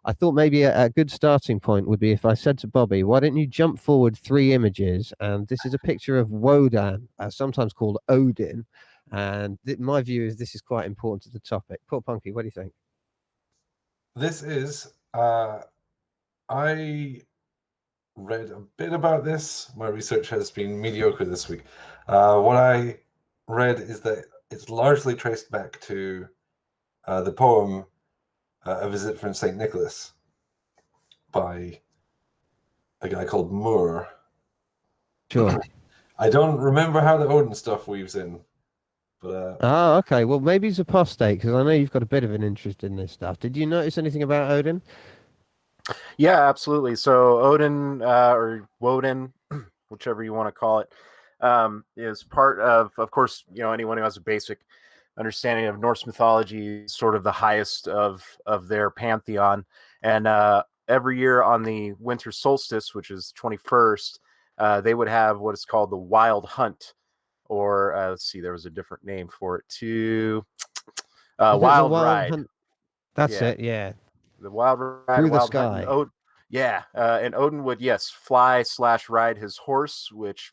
I thought maybe a good starting point would be if I said to Bobby, why don't you jump forward 3 images, and this is a picture of Wodan, sometimes called Odin, and my view is this is quite important to the topic. Poor Punky, what do you think? This is I read a bit about this. My research has been mediocre this week. What I read is that it's largely traced back to the poem A Visit from St. Nicholas by a guy called Moore. Sure. I don't remember how the Odin stuff weaves in. But, oh, okay. Well, maybe he's apostate because I know you've got a bit of an interest in this stuff. Did you notice anything about Odin? Yeah, absolutely. So Odin or Woden, whichever you want to call it, is part of course, anyone who has a basic understanding of Norse mythology is sort of the highest of their pantheon. And every year on the winter solstice, which is 21st, they would have what is called the Wild Hunt, or let's see, there was a different name for it too. Wild Ride. Hunt. That's it. Yeah. The Wild Ride Through the Wild sky. Hunt. And Odin would fly/ride his horse, which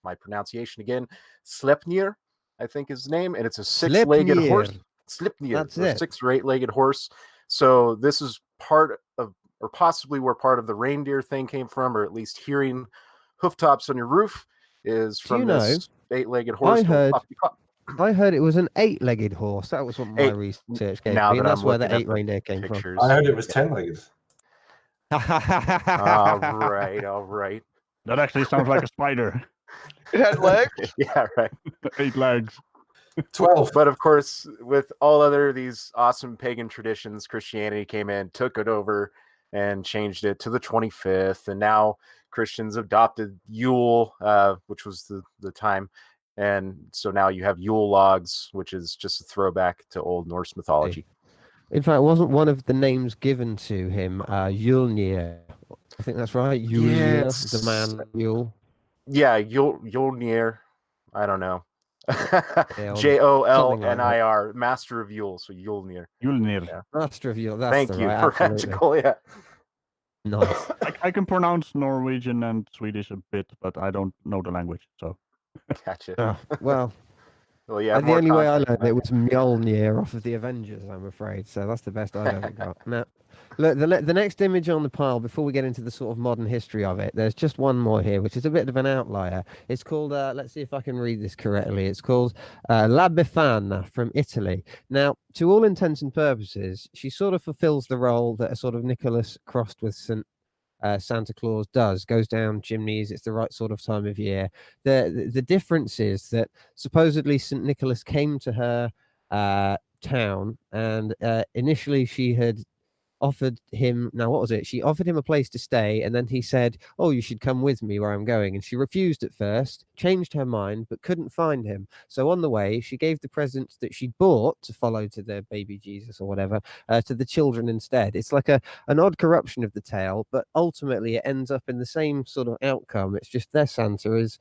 my pronunciation again, Sleipnir, I think is his name, and it's a 6-legged horse. Sleipnir. That's it. 6 or 8-legged horse. So this is part of, or possibly where part of the reindeer thing came from, or at least hearing hooftops on your roof is from this 8-legged horse. I heard it was an 8-legged horse. That was what my research gave me, and that's where the 8 reindeer came from. I heard it was 10-legged. all right. That actually sounds like a spider. It had legs? Yeah, right. 8 legs. 12. But of course, with all other these awesome pagan traditions, Christianity came in, took it over, and changed it to the 25th. And now Christians adopted Yule, which was the time. And so now you have Yule logs, which is just a throwback to Old Norse mythology. In fact, wasn't one of the names given to him Yulnir? I think that's right. Yulnir, the man Yule. Yeah, Yulnir. I don't know. Jolnir, like Master of Yule. So Yulnir. Yulnir. Yeah. Master of Yule. That's Thank you. Practical, yeah. Nice. I can pronounce Norwegian and Swedish a bit, but I don't know the language. So. Gotcha. Oh, well. Well, yeah. The only way I learned it was Mjolnir off of the Avengers, I'm afraid. So that's the best I've ever got. Now, look, the next image on the pile, before we get into the sort of modern history of it, there's just one more here, which is a bit of an outlier. It's called, let's see if I can read this correctly. It's called La Befana from Italy. Now, to all intents and purposes, she sort of fulfills the role that a sort of Nicholas crossed with Santa Claus goes down chimneys. It's the right sort of time of year. The difference is that supposedly St. Nicholas came to her town, and initially she had offered him, she offered him a place to stay, and then he said, oh, you should come with me where I'm going. And she refused at first, changed her mind, but couldn't find him. So on the way, she gave the presents that she bought to follow to the baby Jesus or whatever to the children instead. It's like an odd corruption of the tale, but ultimately it ends up in the same sort of outcome. It's just their Santa is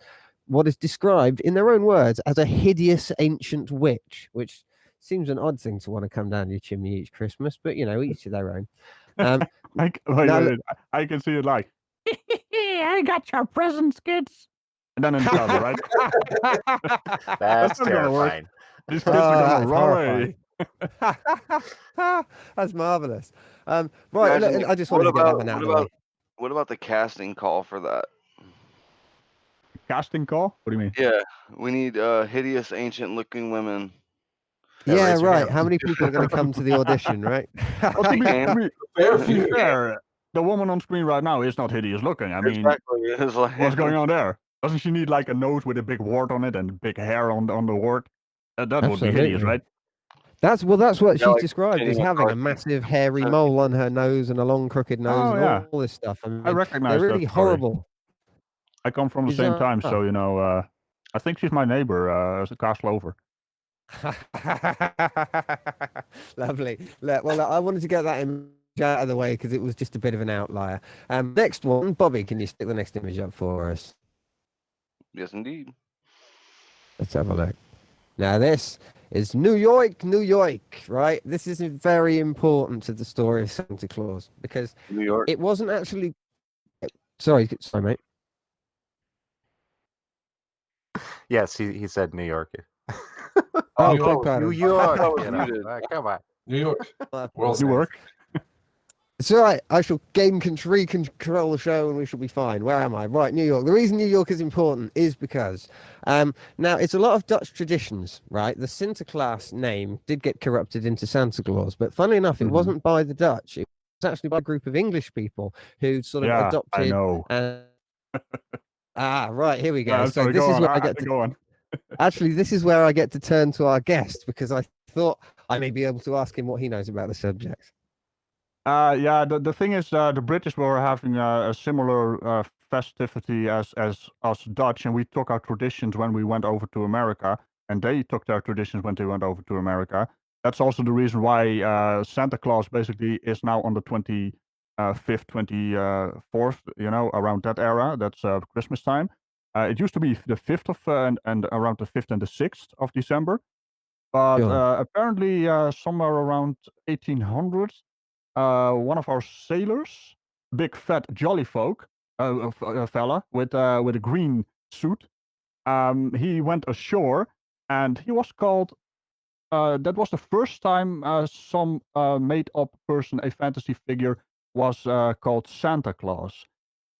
what is described in their own words as a hideous ancient witch, which seems an odd thing to want to come down your chimney each Christmas, but each to their own. I can see it like, I got your presents, kids. And then in trouble, right? That's terrifying. These kids are going to run away. That's marvelous. Right, look, I just wanted to get that one out of the way. What about the casting call for that? Casting call? What do you mean? Yeah, we need hideous, ancient-looking women. Yeah, right. How many people are going to come to the audition, right? Well, to be fair, the woman on screen right now is not hideous looking. I mean, what's going on there? Doesn't she need like a nose with a big wart on it and big hair on the wart? That would be hideous, right? That's what Yeah, she's like described as Jenny having, a McCarthy. massive hairy mole on her nose and a long crooked nose Oh and yeah, all this stuff. I I mean, recognize they're that really story. horrible. I come from the same time, so I think she's my neighbor, as a castle over. Lovely. Well, I wanted to get that image out of the way because it was just a bit of an outlier. Next one, Bobby, can you stick the next image up for us? Yes, indeed. Let's have a look. Now, this is New York, New York, right? This is very important to the story of Santa Claus because New York. it wasn't actually. Sorry, mate. Yes, he said New York. Oh, New beg York. pardon. New York. I was You know, muted. come on. New York. World's You work. It's all right. I shall recontrol the show and we shall be fine. Where am I? Right, New York. The reason New York is important is because now it's a lot of Dutch traditions, right? The Sinterklaas name did get corrupted into Santa Claus, but funnily enough, it wasn't by the Dutch. It was actually by a group of English people who sort of Yeah, adopted. I know. Right, here we go. Yeah, So sorry, this go is on. where I get to. Go on. Actually, this is where I get to turn to our guest because I thought I may be able to ask him what he knows about the subject. Yeah, the thing is, the British were having a similar festivity as us Dutch, and we took our traditions when we went over to America, and they took their traditions when they went over to America. That's also the reason why Santa Claus basically is now on the 25th, 24th, around that era. That's Christmas time. It used to be the 5th of and around the 5th and the 6th of December, but Sure. apparently somewhere around 1800. One of our sailors, big fat jolly folk, a fella with a green suit, he went ashore, and he was called. That was the first time some made-up person, a fantasy figure, was called Santa Claus.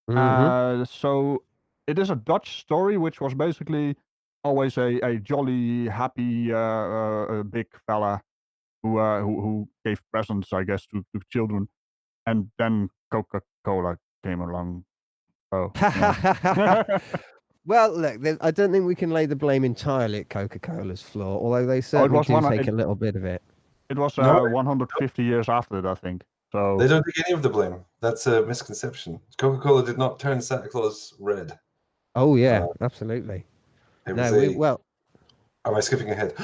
So it is a Dutch story, which was basically always a jolly, happy, big fella who gave presents, I guess, to children. And then Coca-Cola came along. Oh, Well, look, I don't think we can lay the blame entirely at Coca-Cola's flaw, although they certainly was do one. take a little bit of it. It was No. 150 years after that, I think. So They don't take any of the blame. That's a misconception. Coca-Cola did not turn Santa Claus red. Oh yeah, absolutely. It No, was Am I skipping ahead?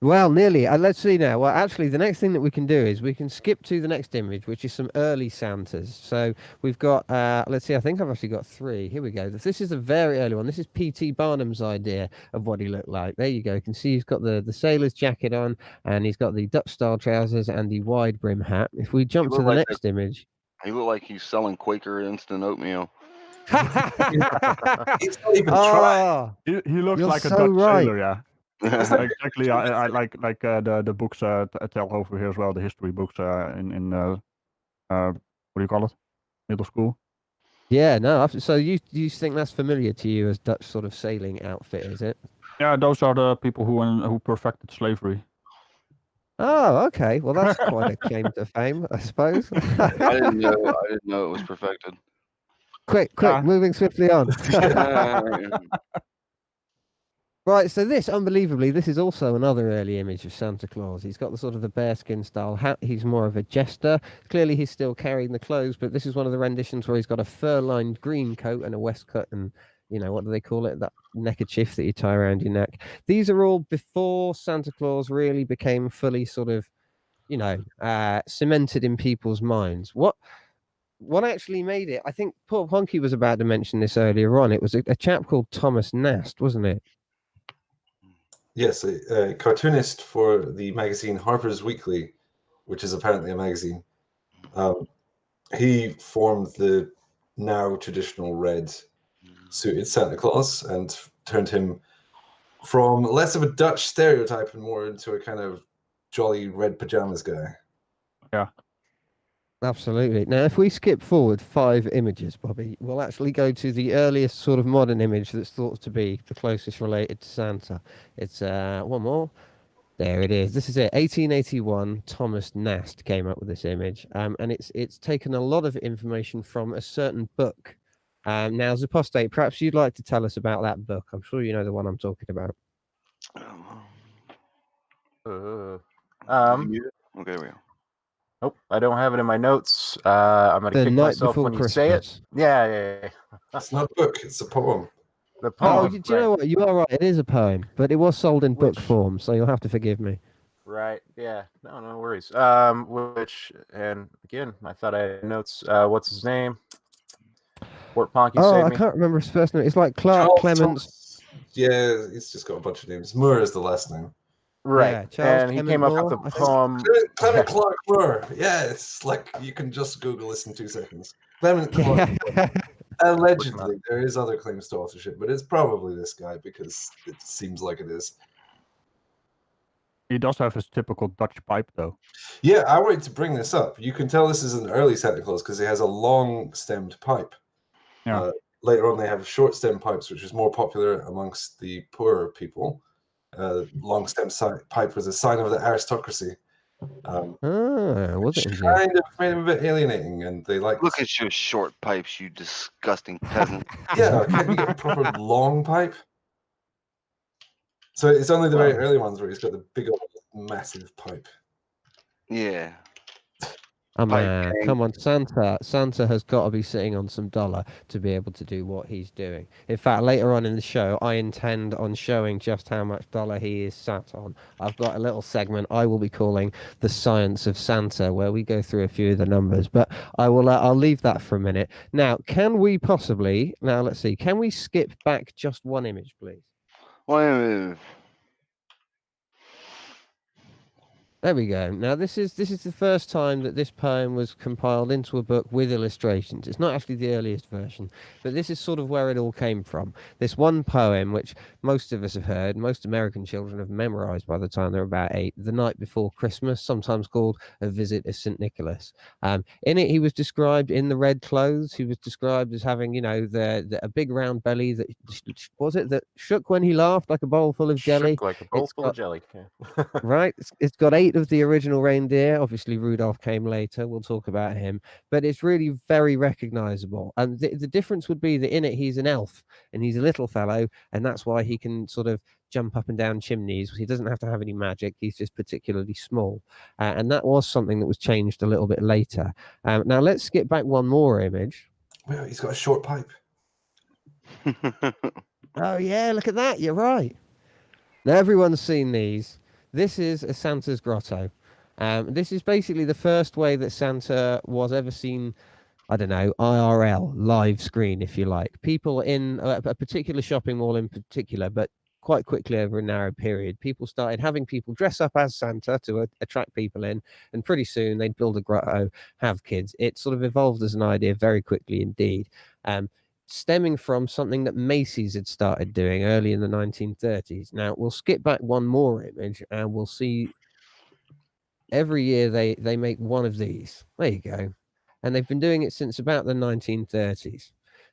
well, nearly. Let's see now. Well, actually, the next thing that we can do is we can skip to the next image, which is some early Santas. So we've got, let's see, I think I've actually got 3. Here we go. This is a very early one. This is P.T. Barnum's idea of what he looked like. There you go. You can see he's got the sailor's jacket on, and he's got the Dutch-style trousers and the wide brim hat. If we jump to the next image. He looked like he's selling Quaker instant oatmeal. He's not even trying. He looks You're like a so Dutch right. sailor, yeah. Exactly. I like the books tell over here as well. The history books in what do you call it? Middle school. Yeah, no. So you think that's familiar to you as Dutch sort of sailing outfit, is it? Yeah, those are the people who perfected slavery. Oh, okay. Well, that's quite a claim to fame, I suppose. I didn't know it was perfected. Quick, moving swiftly on. Right, so unbelievably, this is also another early image of Santa Claus. He's got the sort of the bearskin style hat. He's more of a jester. Clearly, he's still carrying the clothes, but this is one of the renditions where he's got a fur-lined green coat and a waistcoat and, what do they call it? That neckerchief that you tie around your neck. These are all before Santa Claus really became fully sort of, cemented in people's minds. What actually made it? I think Paul Honky was about to mention this earlier on. It was a chap called Thomas Nast, wasn't it? Yes, a cartoonist for the magazine Harper's Weekly, which is apparently a magazine. He formed the now traditional red suited Santa Claus and turned him from less of a Dutch stereotype and more into a kind of jolly red pajamas guy. Yeah. Absolutely. Now, if we skip forward 5 images, Bobby, we'll actually go to the earliest sort of modern image that's thought to be the closest related to Santa. It's one more. There it is. This is it. 1881. Thomas Nast came up with this image, and it's taken a lot of information from a certain book. Now, Zapostate, perhaps you'd like to tell us about that book. I'm sure you know the one I'm talking about. Okay, there we go. Nope, I don't have it in my notes. I'm gonna The kick night myself before when you say it. Christmas. Yeah. It's not a book, it's a poem. The Oh, poem. do you know what? You are right. It is a poem, but it was sold in book Which- form, so you'll have to forgive me. Right. Yeah. No worries. Which, and again, I thought I had notes. What's his name? Fort Ponky Oh, saved I me. can't remember his first name. It's like Clark Charles Clements. Thomas. Yeah, he's just got a bunch of names. Moore is the last name. Right. Yeah, Charles And he Clement came up Moore, with I a think. poem. Clement Clark Moore. Yeah, it's like you can just Google this in 2 seconds. Clement Clark. Allegedly, there is other claims to authorship, but it's probably this guy because it seems like it is. He does have his typical Dutch pipe, though. Yeah, I wanted to bring this up. You can tell this is an early Santa Claus because he has a long-stemmed pipe. Yeah. Later on, they have short-stemmed pipes, which is more popular amongst the poorer people. Long-stemmed pipe was a sign of the aristocracy. Was it indeed? Kind of made him a bit alienating, and they liked. Look at your short pipes, you disgusting peasant. Yeah, can't you get a proper long pipe? So it's only the very early ones where he's got the big old massive pipe. Yeah. Oh Pipe man, gang. come on, Santa has got to be sitting on some dollar to be able to do what he's doing. In fact, later on in the show, I intend on showing just how much dollar he is sat on. I've got a little segment I will be calling the Science of Santa, where we go through a few of the numbers. But I'll leave that for a minute. Now, can we possibly? Now, let's see. Can we skip back just one image, please? Well, There we go. Now this is the first time that this poem was compiled into a book with illustrations. It's not actually the earliest version, but this is sort of where it all came from. This one poem, which most of us have heard, most American children have memorized by the time they're about 8, The Night Before Christmas, sometimes called A Visit of St. Nicholas. In it, he was described in the red clothes. He was described as having, a big round belly that that shook when he laughed like a bowl full of jelly. Shook like a bowl full of jelly. Yeah. Right, it's got 8 of the original reindeer. Obviously, Rudolph came later. We'll talk about him, but it's really very recognizable. And the difference would be that in it, he's an elf and he's a little fellow, and that's why he can sort of jump up and down chimneys. He doesn't have to have any magic. He's just particularly small, and that was something that was changed a little bit later. Now let's skip back one more image. Well, he's got a short pipe. Oh yeah, look at that. You're right. Now everyone's seen these. This is a Santa's grotto. This is basically the first way that Santa was ever seen, I don't know, IRL, live screen, if you like. People in a particular shopping mall in particular, but quite quickly over a narrow period, people started having people dress up as Santa to attract people in, and pretty soon they'd build a grotto, have kids. It sort of evolved as an idea very quickly indeed. Stemming from something that Macy's had started doing early in the 1930s. Now, we'll skip back one more image and we'll see every year they make one of these. There you go. And they've been doing it since about the 1930s.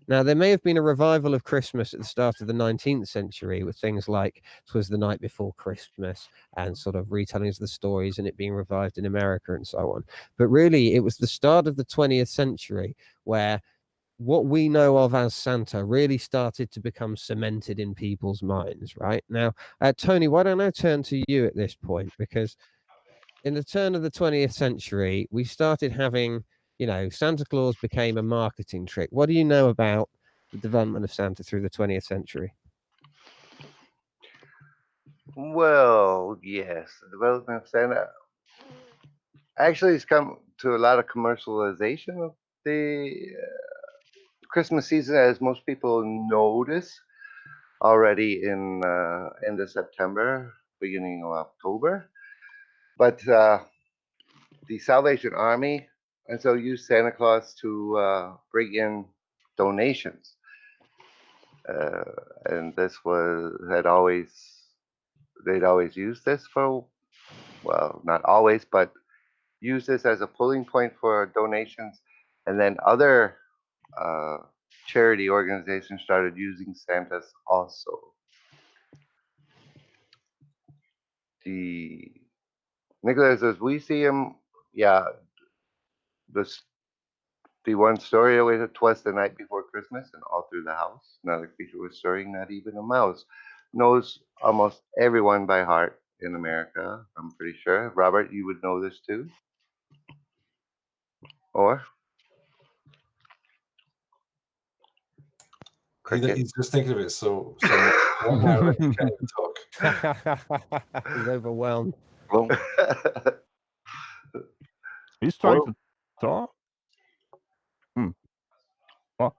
Now, there may have been a revival of Christmas at the start of the 19th century with things like 'Twas the Night Before Christmas and sort of retellings of the stories and it being revived in America and so on. But really, it was the start of the 20th century where what we know of as Santa really started to become cemented in people's minds, right? Now, Tony, why don't I turn to you at this point? Because in the turn of the 20th century, we started having, Santa Claus became a marketing trick. What do you know about the development of Santa through the 20th century? Well, yes, the development of Santa actually has come to a lot of commercialization of the Christmas season, as most people notice already in end of September, beginning of October. But the Salvation Army and so used Santa Claus to bring in donations, and this they'd always used this for, well, not always, but use this as a pulling point for donations, and then other uh, charity organizations started using Santas also. The Nicholas, as we see him, yeah, this the one story always, "'Twas the night before Christmas, and all through the house not a creature was stirring, not even a mouse." Knows almost everyone by heart in America, I'm pretty sure. Robert, you would know this too. Or cricket. He's just thinking of it so much. Right now, he can't even talk. He's overwhelmed. Well, He's trying to talk. What?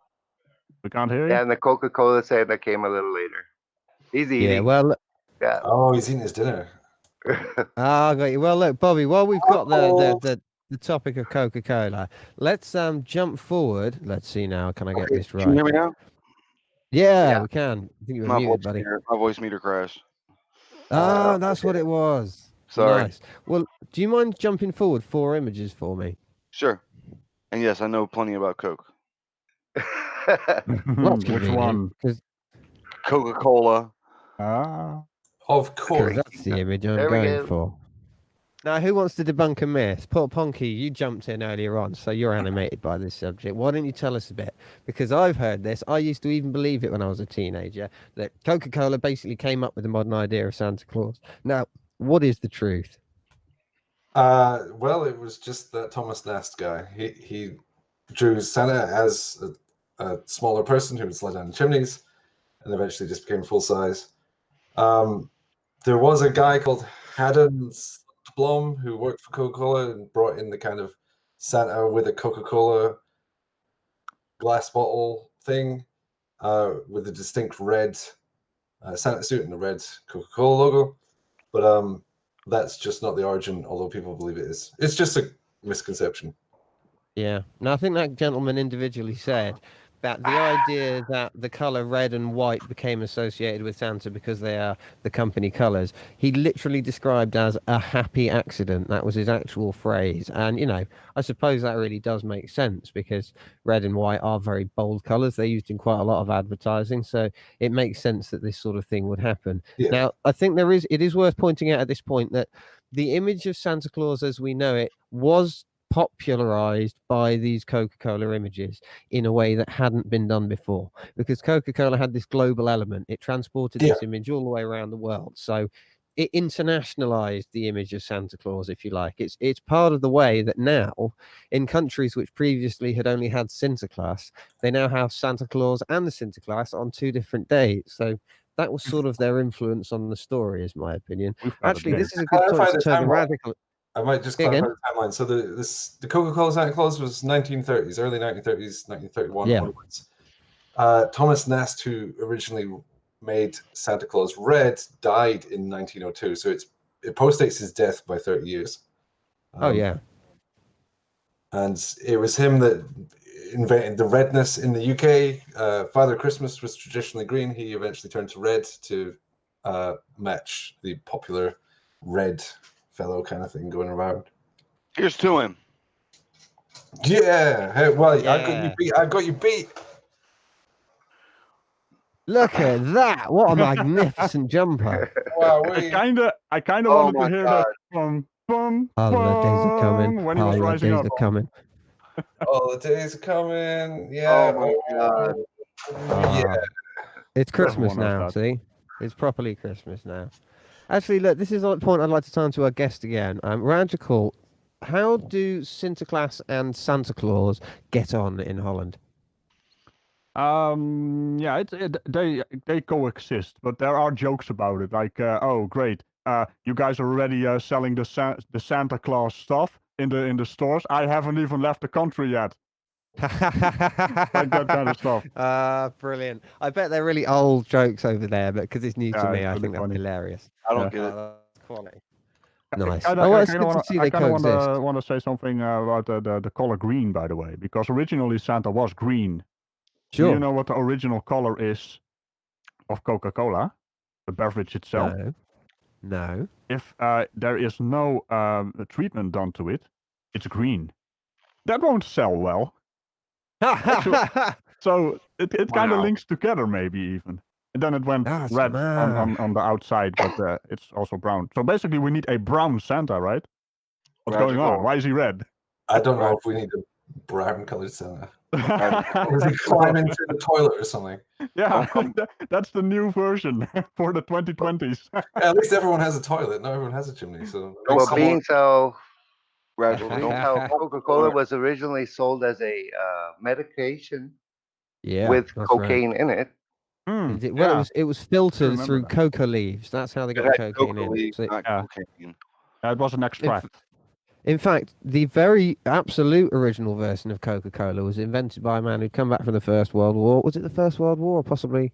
We can't hear you. And the Coca-Cola saying that came a little later. He's eating. Yeah, well, Yeah. Oh, he's eating his dinner. I got you. Well, look, Bobby, while we've got the topic of Coca-Cola, let's jump forward. Let's see now. Can I get this can you hear right? me now? Yeah, Yeah. we can. I think you were My muted, voice buddy. meter, my voice meter crashed. Ah, that's what it was. Sorry. Nice. Well, do you mind jumping forward 4 images for me? Sure. And yes, I know plenty about Coke. Well, that's Which convenient, one? Because Coca-Cola. Of course. that's the image I'm There we going go. for. Now, who wants to debunk a myth? Poor Ponky, you jumped in earlier on, so you're animated by this subject. Why don't you tell us a bit? Because I've heard this. I used to even believe it when I was a teenager, that Coca-Cola basically came up with the modern idea of Santa Claus. Now, what is the truth? Well, it was just that Thomas Nast guy. He drew Santa as a smaller person who would slide down the chimneys, and eventually just became full size. There was a guy called Haddon Blom who worked for Coca-Cola and brought in the kind of Santa with a Coca-Cola glass bottle thing with a distinct red Santa suit and the red Coca-Cola logo. But that's just not the origin, although people believe it is. It's just a misconception. Yeah. Now, I think that gentleman individually said that the idea that the color red and white became associated with Santa because they are the company colors, he literally described as a happy accident. That was his actual phrase. And, you know, I suppose that really does make sense because red and white are very bold colors. They're used in quite a lot of advertising. So it makes sense that this sort of thing would happen. Yeah. Now, I think it is worth pointing out at this point that the image of Santa Claus as we know it was popularized by these Coca-Cola images in a way that hadn't been done before, because Coca-Cola had this global element. It transported this image all the way around the world. So it internationalized the image of Santa Claus, if you like. It's part of the way that now in countries which previously had only had Sinterklaas, they now have Santa Claus and the Sinterklaas on 2 different days. So that was sort of their influence on the story, is my opinion. Actually, this is a good point to turn the radical. I might just clarify the timeline. So the Coca-Cola Santa Claus was 1930s, early 1930s, 1931 onwards. Thomas Nast, who originally made Santa Claus red, died in 1902. So it postdates his death by 30 years. Oh, yeah. And it was him that invented the redness in the UK. Father Christmas was traditionally green. He eventually turned to red to match the popular red fellow kind of thing going around. Here's to him. Yeah. Hey, well, Yeah. I got you beat. Look at that! What a magnificent jumper! Wow, I kind of Oh wanted my to hear God. that from Holidays are coming. when he was rising Holidays up. are coming. All the days are coming. Yeah. Oh my God. Yeah. It's Christmas Everyone knows now, that. see? It's properly Christmas now. Actually, look, this is a point I'd like to turn to our guest again. Radical, how do Sinterklaas and Santa Claus get on in Holland? Yeah, they coexist, but there are jokes about it. Like, oh, great, you guys are already selling the Santa Claus stuff in the stores. I haven't even left the country yet. Like that kind of stuff. Brilliant. I bet they're really old jokes over there, but because it's new to Yeah, me, it's I really think that's funny. hilarious. I don't get it. That's quality. Nice. I Oh, well, it's kind good of to see they coexist. want to say something about the color green, by the way, because originally Santa was green. Do Sure. you know what the original color is of Coca-Cola, the beverage itself? No. If there is no treatment done to it, it's green. That won't sell well. So it kind of links together, maybe even. And then it went That's red mad. on the outside, but it's also brown. So basically, we need a brown Santa, right? What's going on? Radical. Why is he red? I don't know if we need a brown colored Santa. Or is he climbing through the toilet or something? Yeah, that's the new version for the 2020s. At least everyone has a toilet. Not everyone has a chimney. So Well, being so, Radical, being don't how Coca-Cola was originally sold as a medication Yeah, with that's cocaine in it. Hmm, Well, yeah, it was filtered remember through that. coca leaves. That's how they It got the had cocaine coca in. leaf, So not Yeah. cocaine. It was an extract. in fact, the very absolute original version of Coca-Cola was invented by a man who'd come back from the First World War. Was it the First World War or possibly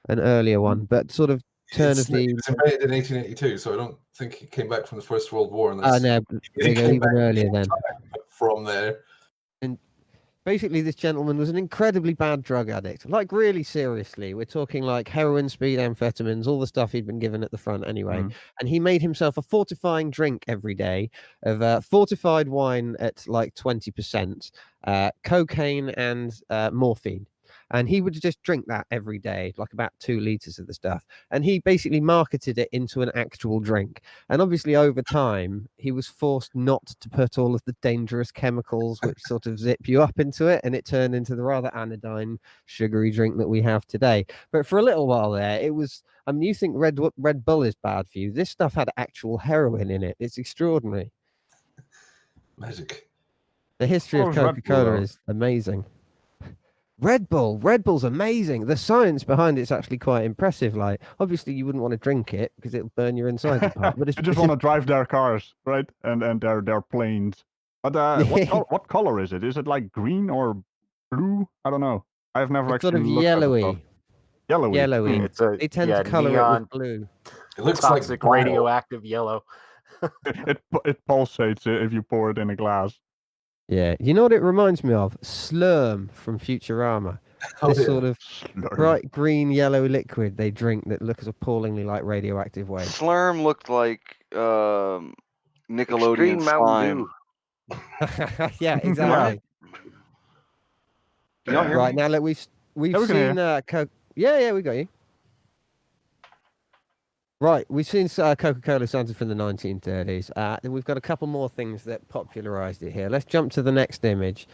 an earlier one? But sort of turn of it the... was invented in 1882, so I don't think he came back from the First World War. Unless no, he they go came even back earlier then. from there. And basically, this gentleman was an incredibly bad drug addict. Like, really seriously. We're talking like heroin, speed, amphetamines, all the stuff he'd been given at the front anyway. And he made himself a fortifying drink every day of fortified wine at like 20%, cocaine and morphine. And he would just drink that every day, like about 2 liters of the stuff. And he basically marketed it into an actual drink. And obviously, over time, he was forced not to put all of the dangerous chemicals which sort of zip you up into it. And it turned into the rather anodyne, sugary drink that we have today. But for a little while there, it was, I mean, you think Red Bull is bad for you. This stuff had actual heroin in it. It's extraordinary. Magic. The history of Coca-Cola is amazing. Red Bull's amazing. The science behind it's actually quite impressive. Like, obviously, you wouldn't want to drink it because it'll burn your insides apart. But I just want to drive their cars, right? And their planes. But what color is it? Is it like green or blue? I don't know. I've never it's sort actually of looked at the stuff. yellowy. Yellowy. It's a They tend to color neon, it with blue. It looks toxic like radioactive yellow. It pulsates if you pour it in a glass. Yeah, you know what it reminds me of? Slurm from Futurama. This sort of bright green yellow liquid they drink that looks appallingly like radioactive waste. Slurm looked like Nickelodeon Extreme Mountain slime. Dew. Yeah, exactly. Can y'all hear Right me? now, look, we've we can seen hear. Coke. Yeah, we got you. Right, we've seen Coca-Cola started from the 1930s. Then we've got a couple more things that popularized it here. Let's jump to the next image.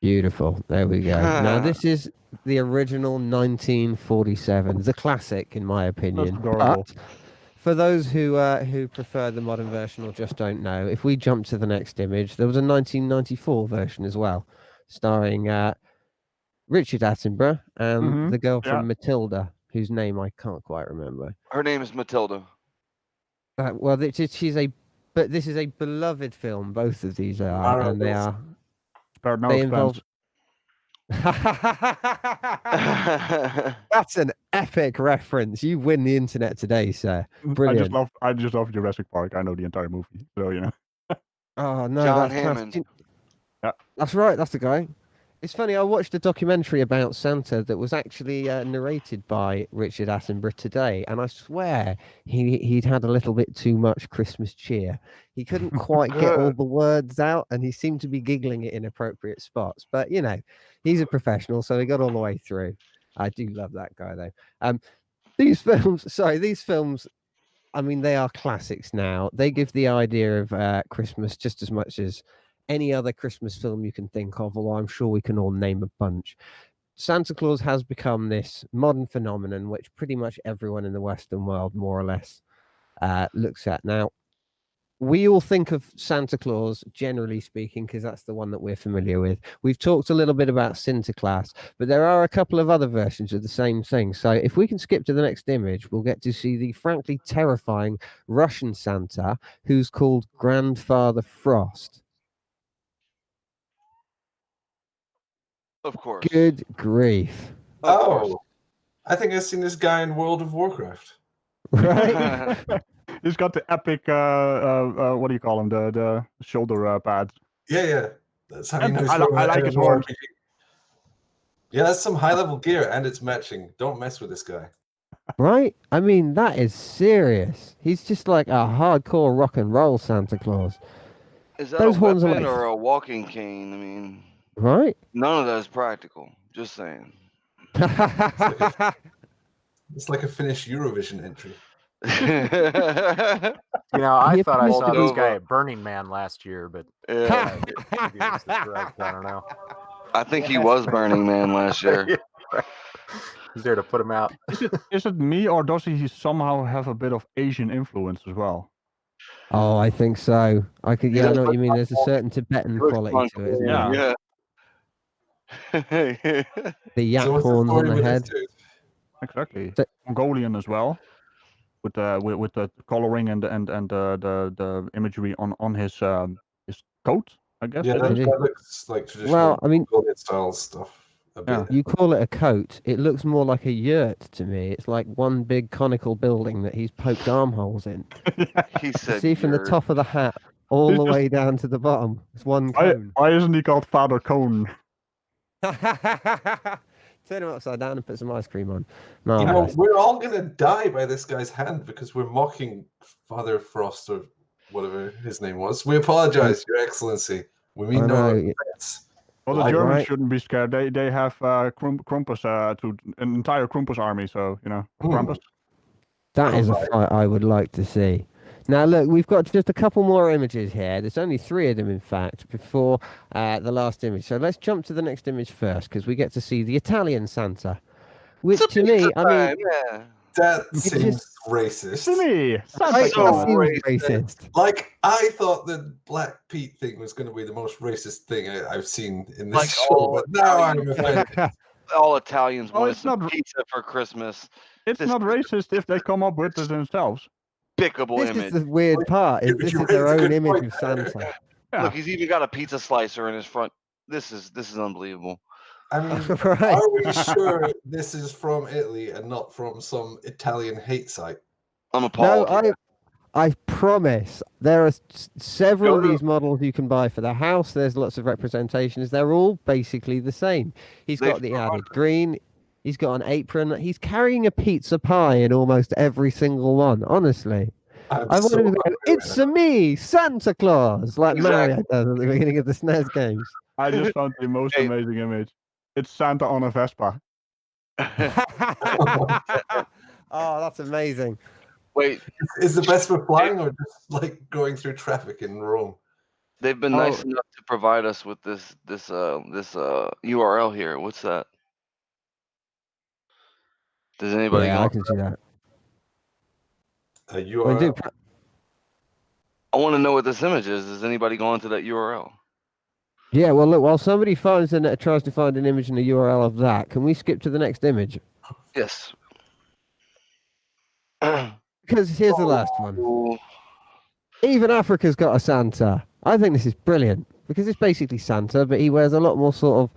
Beautiful. There we go. Now, this is the original 1947, the classic, in my opinion. adorable. But for those who prefer the modern version or just don't know, if we jump to the next image, there was a 1994 version as well, starring Richard Attenborough and the girl from Matilda, whose name I can't quite remember. Her name is Matilda. Well, this is a beloved film. Both of these are, and they are. Spared no They expense. involve. That's an epic reference. You win the internet today, sir. Brilliant. I just love Jurassic Park. I know the entire movie, so you know. Oh no, John that's Hammond. Yeah. That's right. That's the guy. It's funny. I watched a documentary about Santa that was actually narrated by Richard Attenborough today, and I swear he'd had a little bit too much Christmas cheer. He couldn't quite get all the words out, and he seemed to be giggling at inappropriate spots. But you know, he's a professional, so he got all the way through. I do love that guy though. These films. I mean, they are classics now. They give the idea of Christmas just as much as any other Christmas film you can think of, although I'm sure we can all name a bunch. Santa Claus has become this modern phenomenon which pretty much everyone in the Western world, more or less, looks at. Now, we all think of Santa Claus, generally speaking, because that's the one that we're familiar with. We've talked a little bit about Sinterklaas, but there are a couple of other versions of the same thing. So if we can skip to the next image, we'll get to see the frankly terrifying Russian Santa, who's called Grandfather Frost. Of course. Good grief. Of course. I think I've seen this guy in World of Warcraft. Right? He's got the epic, what do you call them? The shoulder pads. Yeah. That's how you know. I like his horns. Yeah, that's some high-level gear, and it's matching. Don't mess with this guy. Right? I mean, that is serious. He's just like a hardcore rock and roll Santa Claus. Is that Those a horns are weapon like... or a walking cane? I mean, Right? none of that is practical. Just saying. It's like a Finnish Eurovision entry. You know, I He thought I appears saw to this be- guy at Burning Man last year, but Yeah, maybe it was the drugs. I don't know. I think he Yes. was Burning Man last year. Yeah, right. He's there to put him out. Is it me, or does he somehow have a bit of Asian influence as well? Oh, I think so. I could. He Yeah, I does know what look you mean. There's a Mongolian. certain Tibetan He looks quality to it, isn't Mongolian, there? yeah. The yak So what's the horns on story the with this head. dude? Exactly. So- Mongolian as well, with the coloring and the imagery on his coat. I guess Yeah, it that, is. Maybe. that looks like traditional Well, I mean, Mongolian style stuff a bit. yeah, you call it a coat. It looks more like a yurt to me. It's like one big conical building that he's poked armholes in. He You said, see from the "You're." top of the hat all He's the just- way down to the bottom. It's one Why, cone. why isn't he called Father Cone? Turn him upside down and put some ice cream on. You know, Marvelous. we're all gonna die by this guy's hand because we're mocking Father Frost or whatever his name was. We apologize, Your Excellency. We mean I no know. offense. Well, the Like, Germans right. shouldn't be scared. They have Krampus an entire Krampus army. So Krampus. That is a Right. fight I would like to see. Now, look, we've got just a couple more images here. There's only 3 of them, in fact, before the last image. So let's jump to the next image first, because we get to see the Italian Santa, which It's a to me, pizza I mean, time, yeah. That It seems just- racist. To me, Santa that so Claus. seems racist. Like, I thought the Black Pete thing was going to be the most racist thing I've seen in this Like show, all but now I'm Italians. offended. All Italians Well, wanted it's some not- pizza for Christmas. It's This not is racist if they come up with it themselves. Despicable This image. is the weird part, is this You is their raised a own good image point of there. Santa. Yeah. Look, he's even got a pizza slicer in his front. This is unbelievable. I mean, Right. are we sure this is from Italy and not from some Italian hate site? I'm No, appalled. I promise. There are several of Go to- these models you can buy for the house. There's lots of representations. They're all basically the same. He's got the added green. He's got an apron. He's carrying a pizza pie in almost every single one. Honestly, I wanted to go, "It's a me, Santa Claus," like Mario does at the beginning of the SNES games. I just found the most Hey. amazing image. It's Santa on a Vespa. Oh, that's amazing. Wait, Is the best for flying or just like going through traffic in Rome? they've been nice enough to provide us with this URL here. What's that? Does anybody Yeah, go? I can see that. You I mean, are. dude, I want to know what this image is. Is anybody going to that URL? yeah, well, look, while somebody finds and tries to find an image and a URL of that, can we skip to the next image? Yes. Because here's the last one. Ooh. Even Africa's got a Santa. I think this is brilliant because it's basically Santa, but he wears a lot more sort of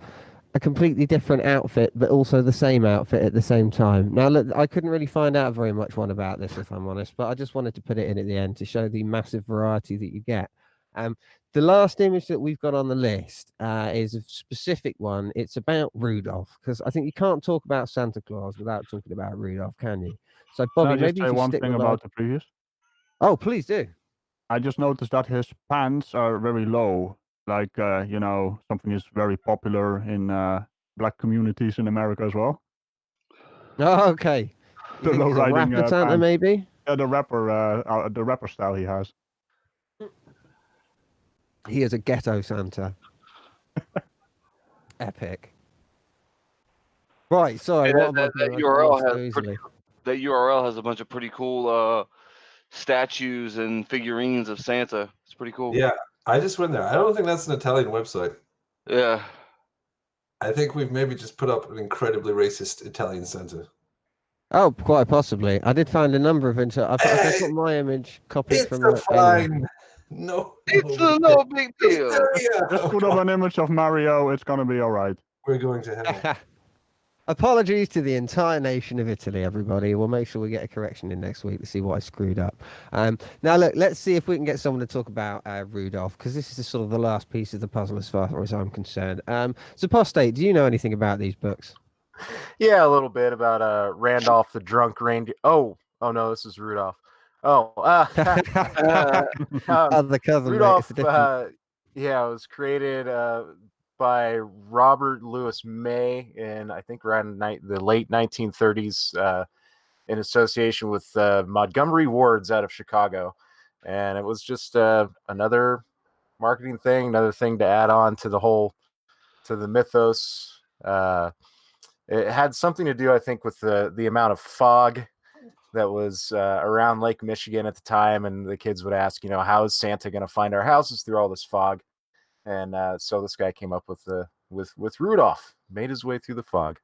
a completely different outfit, but also the same outfit at the same time. Now, look, I couldn't really find out very much one about this, if I'm honest, but I just wanted to put it in at the end to show the massive variety that you get. The last image that we've got on the list is a specific one. It's about Rudolph, because I think you can't talk about Santa Claus without talking about Rudolph, can you? So, Bobby, Can I just maybe you say should one stick thing with about the previous? Oh, please do. I just noticed that his pants are very low. Like, something is very popular in black communities in America as well. Oh, okay. You The think he's a low-riding, rapper Santa, pants. maybe? Yeah, the rapper style he has. He is a ghetto Santa. Epic. Right, sorry. Yeah, what am I that doing? I URL lost so has easily. that URL has a bunch of pretty cool statues and figurines of Santa. It's pretty cool. Yeah, I just went there. I don't think that's an Italian website. Yeah. I think we've maybe just put up an incredibly racist Italian Santa. Oh, quite possibly. I did find a number of I've got my image copied It's from a the fine. No, It's no big deal. Just put up an image of Mario. It's gonna be all right. We're going to hell. Apologies to the entire nation of Italy, everybody. We'll make sure we get a correction in next week to see what I screwed up. Now, look, let's see if we can get someone to talk about Rudolph, because this is sort of the last piece of the puzzle as far as I'm concerned. So, Postate, do you know anything about these books? Yeah, a little bit about Randolph the drunk reindeer. Oh no, this is Rudolph. Oh, Other cousin, Rudolph. mate, it's a different... It was created by Robert Louis May in I think around the late 1930s in association with Montgomery Wards out of Chicago. and it was just another marketing thing, another thing to add on to the mythos. It had something to do, I think, with the amount of fog that was around Lake Michigan at the time, and the kids would ask, how is Santa going to find our houses through all this fog? And so this guy came up with Rudolph, made his way through the fog.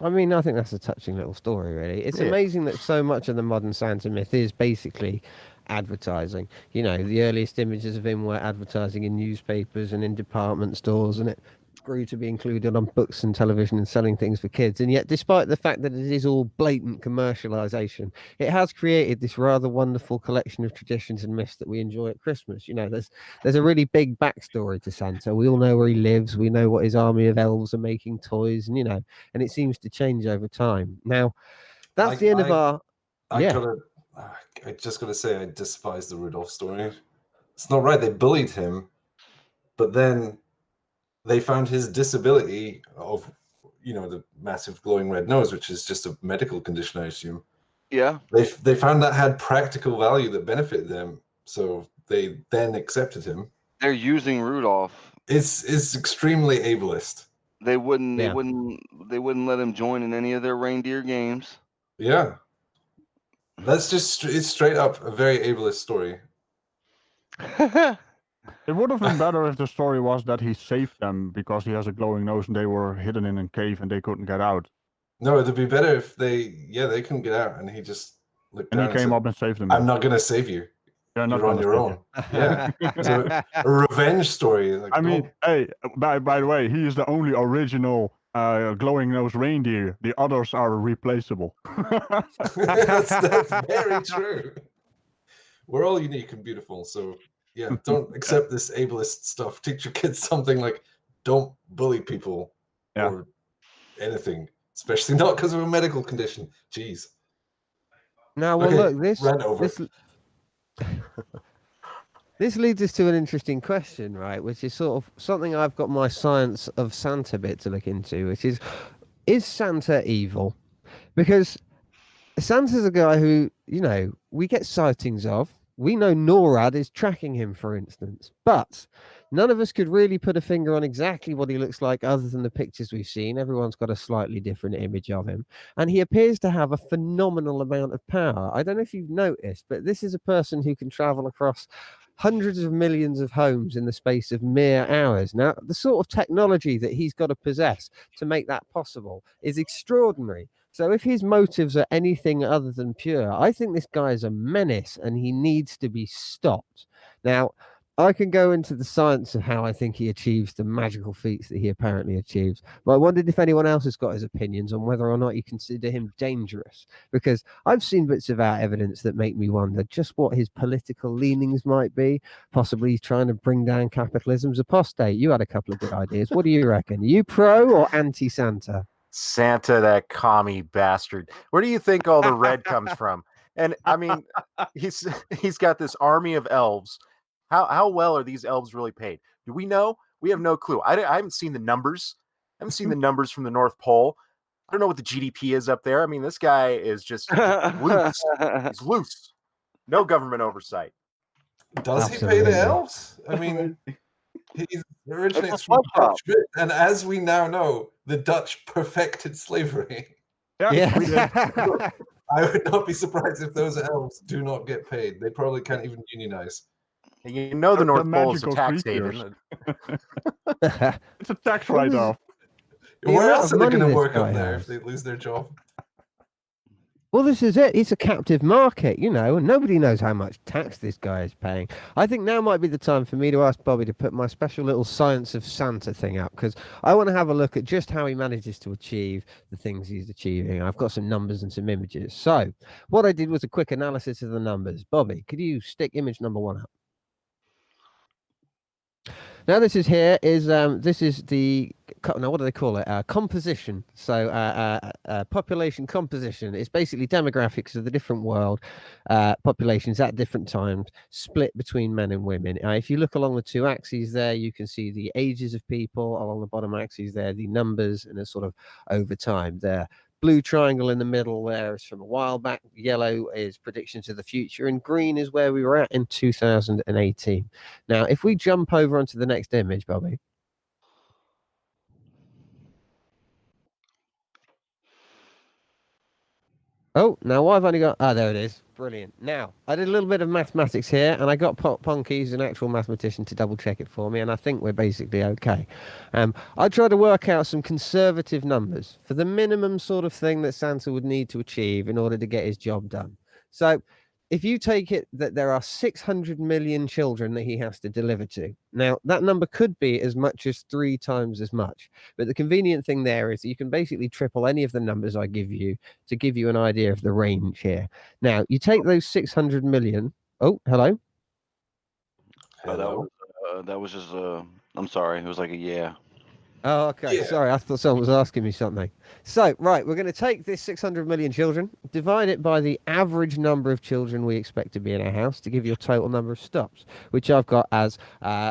I mean, I think that's a touching little story, really. It's Yeah. amazing that so much of the modern Santa myth is basically advertising. The earliest images of him were advertising in newspapers and in department stores, and it grew to be included on books and television and selling things for kids. And yet, despite the fact that it is all blatant commercialization, it has created this rather wonderful collection of traditions and myths that we enjoy at Christmas. There's a really big backstory to Santa. We all know where he lives. We know what his army of elves are making toys, and it seems to change over time. Now, that's the end of our. I just gotta say, I despise the Rudolph story. It's not right. They bullied him, but then they found his disability of, the massive glowing red nose, which is just a medical condition, I assume. Yeah. They found that had practical value that benefited them, so they then accepted him. They're using Rudolph. It's extremely ableist. They wouldn't Yeah. let him join in any of their reindeer games. Yeah. That's just, it's straight up a very ableist story. It would have been better if the story was that he saved them because he has a glowing nose and they were hidden in a cave and they couldn't get out. No, it'd be better if they couldn't get out and he just looked And down he came said, up and saved them. I'm not going to save you. You're not You're on gonna your save own. Yeah. So a revenge story. Like, I mean, hey, by the way, he is the only original glowing nose reindeer. The others are replaceable. that's very true. We're all unique and beautiful, so yeah, don't accept this ableist stuff. Teach your kids something like don't bully people or anything, especially not because of a medical condition. Jeez. Now, well, Okay, look, this leads us to an interesting question, right? Which is sort of something I've got my science of Santa bit to look into, which is Santa evil? Because Santa's a guy who, we get sightings of. We know NORAD is tracking him, for instance, but none of us could really put a finger on exactly what he looks like other than the pictures we've seen. Everyone's got a slightly different image of him, and he appears to have a phenomenal amount of power. I don't know if you've noticed, but this is a person who can travel across hundreds of millions of homes in the space of mere hours. Now, the sort of technology that he's got to possess to make that possible is extraordinary. So if his motives are anything other than pure, I think this guy is a menace and he needs to be stopped. Now, I can go into the science of how I think he achieves the magical feats that he apparently achieves, but I wondered if anyone else has got his opinions on whether or not you consider him dangerous, because I've seen bits of our evidence that make me wonder just what his political leanings might be, possibly trying to bring down capitalism's apostate. You had a couple of good ideas. What do you reckon? Are you pro or anti-Santa? Santa, that commie bastard. Where do you think all the red comes from? And I mean, he's got this army of elves. How well are these elves really paid? Do we know? We have no clue. I haven't seen the numbers. I haven't seen the numbers from the North Pole. I don't know what the GDP is up there. I mean, this guy is just loose. He's loose. No government oversight. Does he pay the elves? I mean, he originates from Dutch, and as we now know, the Dutch perfected slavery. Yeah. I would not be surprised if those elves do not get paid. They probably can't even unionize. You know the North Pole is a tax haven. It's a tax write-off. Where else are they going to work up there if they lose their job? Well, this is it. It's a captive market, and nobody knows how much tax this guy is paying. I think now might be the time for me to ask Bobby to put my special little Science of Santa thing up, because I want to have a look at just how he manages to achieve the things he's achieving. I've got some numbers and some images. So what I did was a quick analysis of the numbers. Bobby, could you stick image number 1 up? Now this is the what do they call it? Composition. So population composition. It's basically demographics of the different world populations at different times, split between men and women. If you look along the 2 axes there, you can see the ages of people. Along the bottom axes there, the numbers, and it's sort of over time. They're blue triangle in the middle there is from a while back. Yellow is predictions of the future, and green is where we were at in 2018. Now, if we jump over onto the next image, Bobby. Oh, now I've only got... there it is. Brilliant. Now, I did a little bit of mathematics here, and I got Ponky's an actual mathematician to double check it for me, and I think we're basically okay. I tried to work out some conservative numbers for the minimum sort of thing that Santa would need to achieve in order to get his job done. So, if you take it that there are 600 million children that he has to deliver to, now that number could be as much as 3 times as much. But the convenient thing there is that you can basically triple any of the numbers I give you to give you an idea of the range here. Now, you take those 600 million. Oh, hello. Hello. That was just I'm sorry. It was like a yeah. Oh, okay. Yeah. Sorry, I thought someone was asking me something. So, right, we're going to take this 600 million children, divide it by the average number of children we expect to be in our house to give you a total number of stops, which I've got as,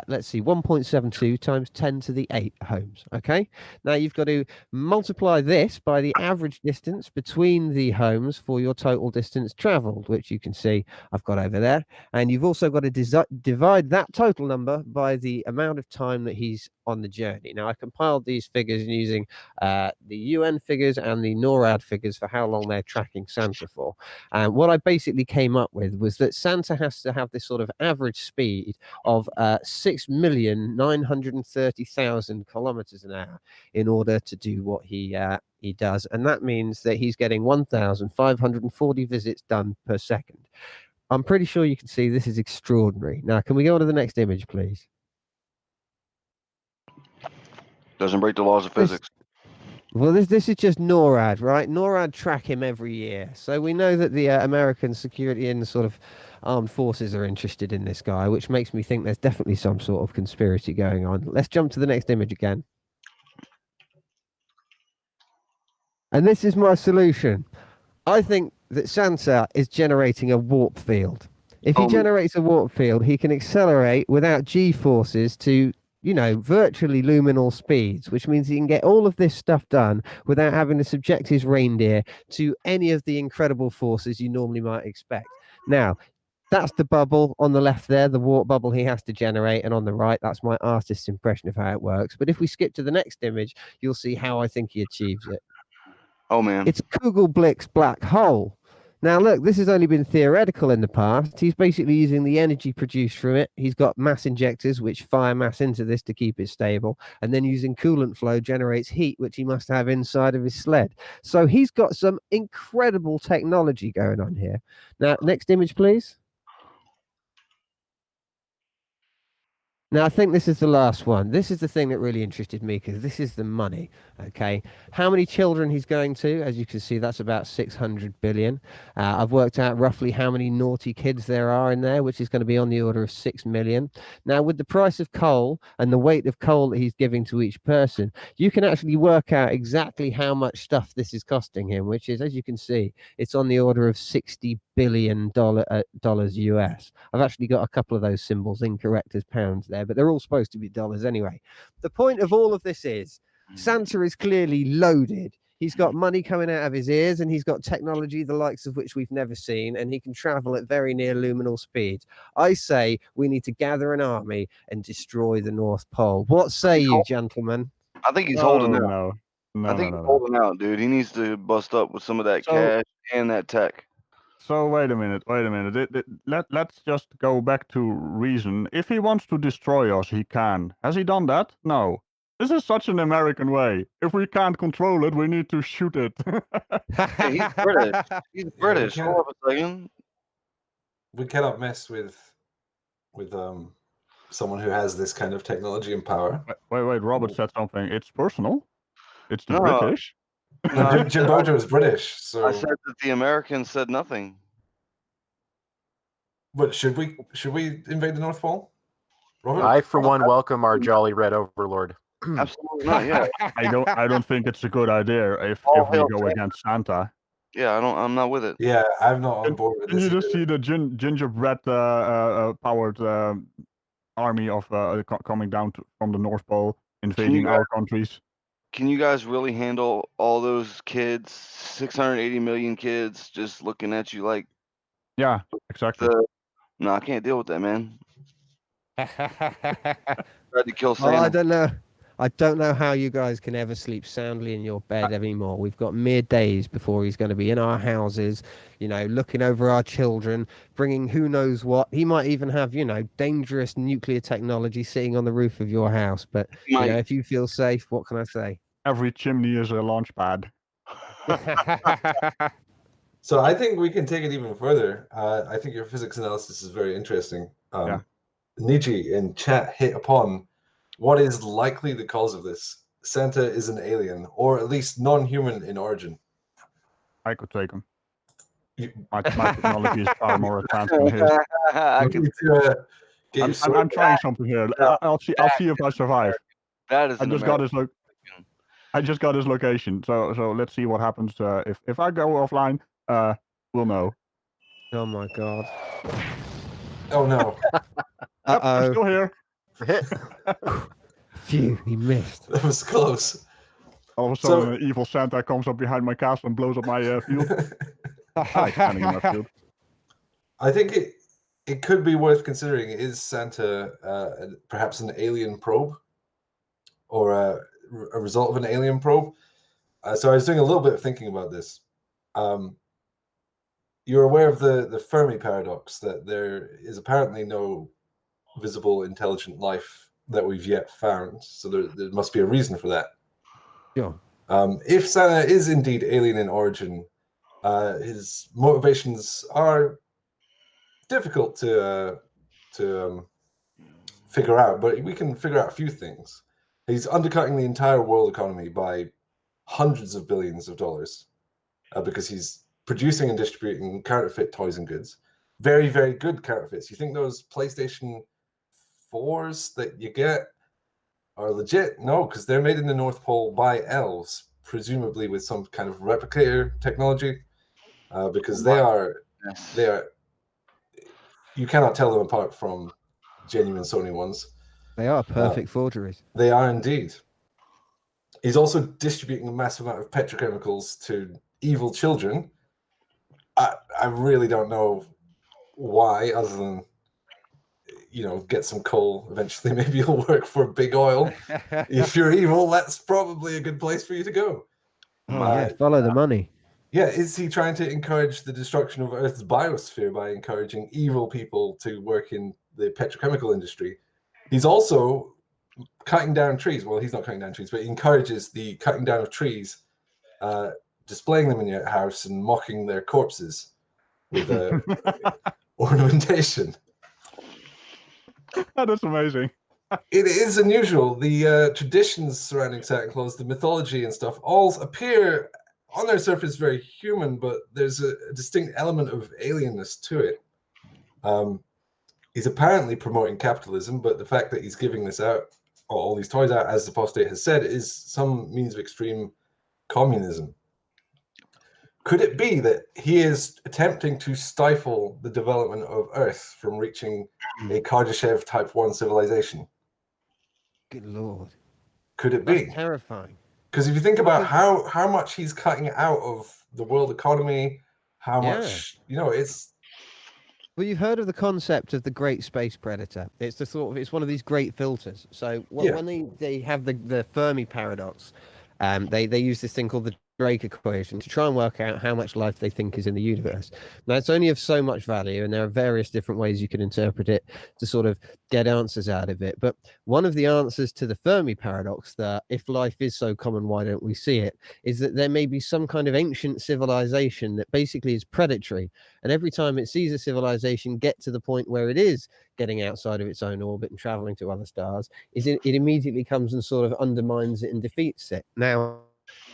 let's see, 1.72 times 10 to the 8 homes. Okay. Now, you've got to multiply this by the average distance between the homes for your total distance traveled, which you can see I've got over there. And you've also got to divide that total number by the amount of time that he's on the journey. Now, I compiled these figures using the UN figures and the NORAD figures for how long they're tracking Santa for. And what I basically came up with was that Santa has to have this sort of average speed of 6,930,000 kilometers an hour in order to do what he does. And that means that he's getting 1,540 visits done per second. I'm pretty sure you can see this is extraordinary. Now, can we go on to the next image, please? Doesn't break the laws of physics. Well, this is just NORAD, right? NORAD track him every year. So we know that the American security and the sort of armed forces are interested in this guy, which makes me think there's definitely some sort of conspiracy going on. Let's jump to the next image again. And this is my solution. I think that Santa is generating a warp field. If he generates a warp field, he can accelerate without G-forces to, you know, virtually luminal speeds, which means he can get all of this stuff done without having to subject his reindeer to any of the incredible forces you normally might expect. Now, that's the bubble on the left there, the warp bubble he has to generate, and on the right, that's my artist's impression of how it works. But if we skip to the next image, you'll see how I think he achieves it. Oh, man. It's Kugelblick's black hole. Now, look, this has only been theoretical in the past. He's basically using the energy produced from it. He's got mass injectors, which fire mass into this to keep it stable. And then using coolant flow generates heat, which he must have inside of his sled. So he's got some incredible technology going on here. Now, next image, please. Now, I think this is the last one. This is the thing that really interested me because this is the money, okay? How many children he's going to? As you can see, that's about 600 billion. I've worked out roughly how many naughty kids there are in there, which is going to be on the order of 6 million. Now, with the price of coal and the weight of coal that he's giving to each person, you can actually work out exactly how much stuff this is costing him, which is, as you can see, it's on the order of $60 billion US. I've actually got a couple of those symbols incorrect as pounds there, but they're all supposed to be dollars anyway. The point of all of this is Santa is clearly loaded. He's got money coming out of his ears, and he's got technology the likes of which we've never seen, and he can travel at very near luminal speeds. I say we need to gather an army and destroy the North Pole. What say you, gentlemen? I think he's holding out. No. I think he's holding out, dude. He needs to bust up with some of that cash and that tech. So wait a minute. Let's just go back to reason. If he wants to destroy us, he can. Has he done that? No. This is such an American way. If we can't control it, we need to shoot it. Hey, he's British. He's British. Hold up a second. We cannot mess with someone who has this kind of technology and power. Wait. Robert said something. It's personal. It's the British. No, Jim Bojo is British, so I said that the Americans said nothing. But should we invade the North Pole? Robert? I, for one, welcome our jolly red overlord. Absolutely not. Yeah. I don't think it's a good idea if we go against Santa. Yeah, I'm not with it. Yeah, I'm not on board with Can this. you just see the gingerbread powered army of coming down from the North Pole, invading our countries? can you guys really handle all those kids, 680 million kids, just looking at you like Yeah, exactly. No, I can't deal with that, man. Tried to kill Oh, I Santa. don't know. I don't know how you guys can ever sleep soundly in your bed anymore. We've got mere days before he's going to be in our houses, looking over our children, bringing who knows what. He might even have, dangerous nuclear technology sitting on the roof of your house. But, if you feel safe, what can I say? Every chimney is a launch pad. So I think we can take it even further. I think your physics analysis is very interesting. Yeah. Nietzsche in chat hit upon what is likely the cause of this. Santa is an alien, or at least non-human in origin. I could take him. My technology is far more advanced than his. I'm trying something here. I'll see if I survive. That is I just got his location. So let's see what happens. If I go offline, we'll know. Oh my god. Oh no. Yep, I'm still here. Phew, he missed. That was close. All of a sudden, an evil Santa comes up behind my castle and blows up my field. I like standing in my field. I think it could be worth considering. Is Santa perhaps an alien probe, or a result of an alien probe? So I was doing a little bit of thinking about this. You're aware of the Fermi paradox, that there is apparently no visible intelligent life that we've yet found. So there must be a reason for that. Yeah. If Santa is indeed alien in origin, his motivations are difficult to figure out, but we can figure out a few things. He's undercutting the entire world economy by hundreds of billions of dollars because he's producing and distributing counterfeit toys and goods. Very, very good counterfeits. You think those PlayStation 4s that you get are legit? No, because they're made in the North Pole by elves, presumably with some kind of replicator technology, because they are, you cannot tell them apart from genuine Sony ones. They are perfect forgeries. They are indeed. He's also distributing a massive amount of petrochemicals to evil children. I really don't know why, other than, get some coal. Eventually, maybe you'll work for big oil. If you're evil, that's probably a good place for you to go. Oh, yeah, follow the money. Yeah, is he trying to encourage the destruction of Earth's biosphere by encouraging evil people to work in the petrochemical industry? He's also cutting down trees. Well, he's not cutting down trees, but he encourages the cutting down of trees, displaying them in your house and mocking their corpses with ornamentation. That's amazing. It is unusual. The traditions surrounding Santa Claus, the mythology and stuff, all appear on their surface very human, but there's a distinct element of alienness to it. He's apparently promoting capitalism, but the fact that he's giving this out, all these toys out, as the apostate has said, is some means of extreme communism. Could it be that he is attempting to stifle the development of Earth from reaching a Kardashev Type 1 civilization? Good Lord. Could it That's be? terrifying. Because if you think about how much he's cutting out of the world economy, how much, it's... Well, you've heard of the concept of the Great Space Predator. It's it's one of these great filters. So when they have the Fermi paradox, they use this thing called the Drake equation to try and work out how much life they think is in the universe. Now, it's only of so much value, and there are various different ways you can interpret it to sort of get answers out of it. But one of the answers to the Fermi paradox, that if life is so common, why don't we see it, is that there may be some kind of ancient civilization that basically is predatory. And every time it sees a civilization get to the point where it is getting outside of its own orbit and traveling to other stars, it immediately comes and sort of undermines it and defeats it. Now,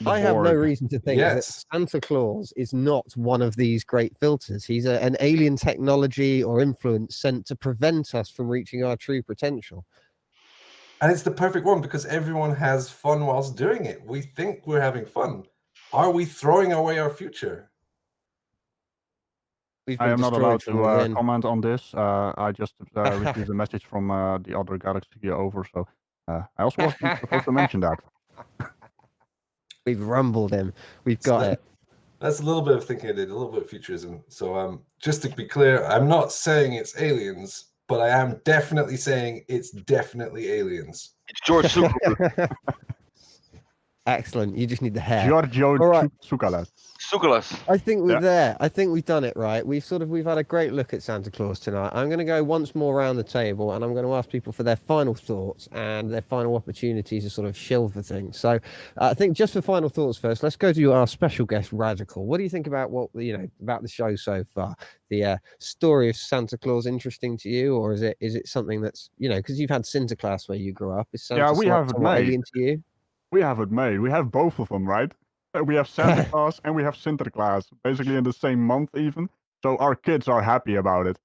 I have no reason to think that Santa Claus is not one of these great filters. He's an alien technology or influence sent to prevent us from reaching our true potential. And it's the perfect one because everyone has fun whilst doing it. We think we're having fun. Are we throwing away our future? I am not allowed to comment on this. I just received a message from the other galaxy over, so I also wasn't supposed to mention that. We've rumbled him. We've got it. That's a little bit of thinking I did, a little bit of futurism. So just to be clear, I'm not saying it's aliens, but I am definitely saying it's definitely aliens. It's George Tsoukalos. Excellent. You just need the hair. Giorgio All right. Tsoukalos. Tsoukalos. I think we're there. I think we've done it right. We've had a great look at Santa Claus tonight. I'm going to go once more around the table, and I'm going to ask people for their final thoughts and their final opportunities to sort of shill for things. So, I think just for final thoughts first, let's go to our special guest, Radical. What do you think about about the show so far? The story of Santa Claus interesting to you, or is it something that's because you've had Sinterklaas where you grew up? Is Santa we have it somewhat made. alien to you? We have it made. We have both of them, right? We have Santa Claus and we have Sinterklaas, basically in the same month even. So our kids are happy about it.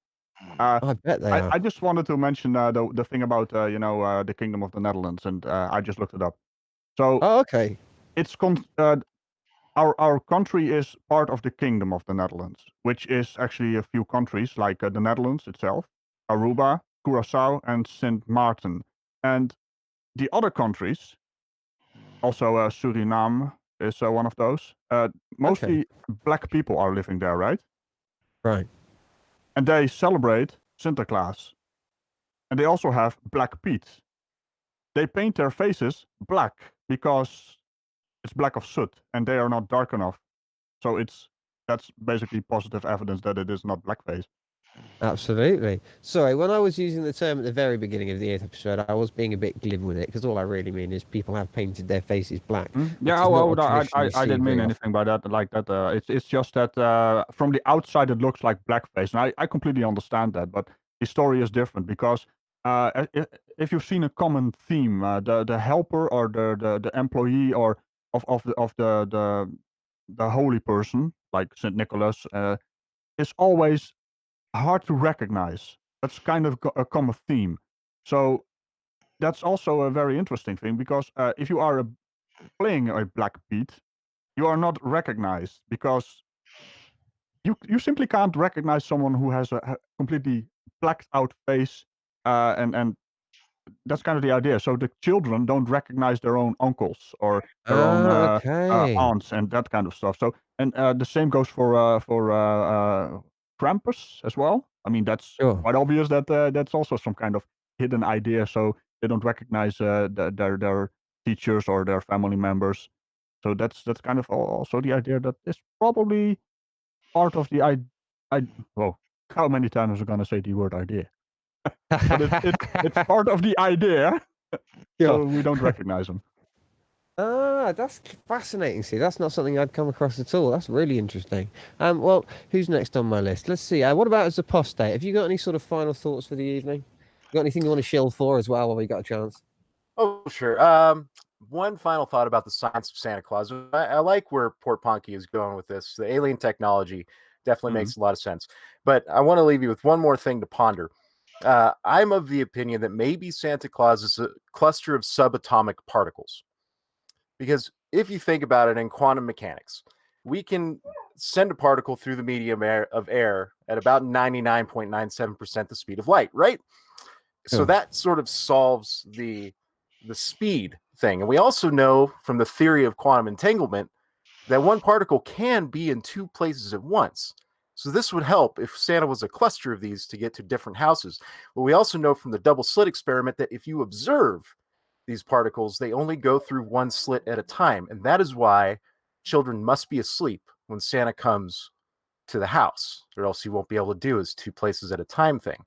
I bet they are. I just wanted to mention the thing about the Kingdom of the Netherlands, and I just looked it up. So okay. It's our country is part of the Kingdom of the Netherlands, which is actually a few countries like the Netherlands itself, Aruba, Curacao, and Sint Maarten, and the other countries. Also, Suriname is one of those. Mostly black people are living there, right? Right. And they celebrate Sinterklaas. And they also have Black Pete. They paint their faces black because it's black of soot, and they are not dark enough. So that's basically positive evidence that it is not blackface. Absolutely. Sorry, when I was using the term at the very beginning of the 8th episode, I was being a bit glib with it because all I really mean is people have painted their faces black. Yeah, well, I didn't mean anything by that like that. It's just that from the outside it looks like blackface, and I completely understand that. But the story is different because if you've seen a common theme, the helper or the employee or of the holy person like Saint Nicholas is always hard to recognize. That's kind of a common theme. So that's also a very interesting thing because if you are playing a Black Pete, you are not recognized because you simply can't recognize someone who has a completely blacked out face, and that's kind of the idea. So the children don't recognize their own uncles or their own aunts and that kind of stuff. So and the same goes for Krampus as well. I mean, that's quite obvious that that's also some kind of hidden idea. So they don't recognize their teachers or their family members. So that's kind of also the idea that is probably part of the well, how many times am I going to say the word idea? But it's part of the idea. So we don't recognize them. That's fascinating. See, that's not something I'd come across at all. That's really interesting. Well, who's next on my list? Let's see. What about as apostate? Have you got any sort of final thoughts for the evening? Got anything you want to shill for as well while we got a chance? Oh, sure. One final thought about the science of Santa Claus. I like where Port Ponky is going with this. The alien technology definitely makes a lot of sense. But I want to leave you with one more thing to ponder. I'm of the opinion that maybe Santa Claus is a cluster of subatomic particles. Because if you think about it in quantum mechanics, we can send a particle through the medium of air at about 99.97% the speed of light, right? So that sort of solves the speed thing. And we also know from the theory of quantum entanglement that one particle can be in two places at once. So this would help if Santa was a cluster of these to get to different houses. But we also know from the double slit experiment that if you observe these particles, they only go through one slit at a time. And that is why children must be asleep when Santa comes to the house, or else he won't be able to do his two places at a time thing.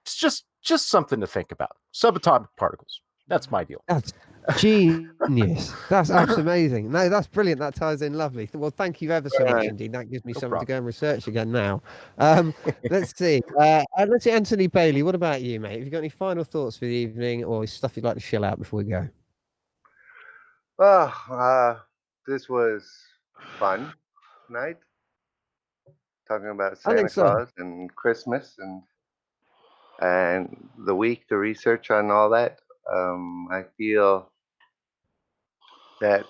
It's just something to think about. Subatomic particles. That's my deal. That's genius. That's absolutely amazing. No, that's brilliant. That ties in lovely. Well, thank you ever so much indeed. That gives me something to go and research again now. Let's see. Let's see, Anthony Bailey. What about you, mate? Have you got any final thoughts for the evening or stuff you'd like to chill out before we go? Well, this was fun night. Talking about Santa Claus and Christmas and the week, the research on all that. I feel that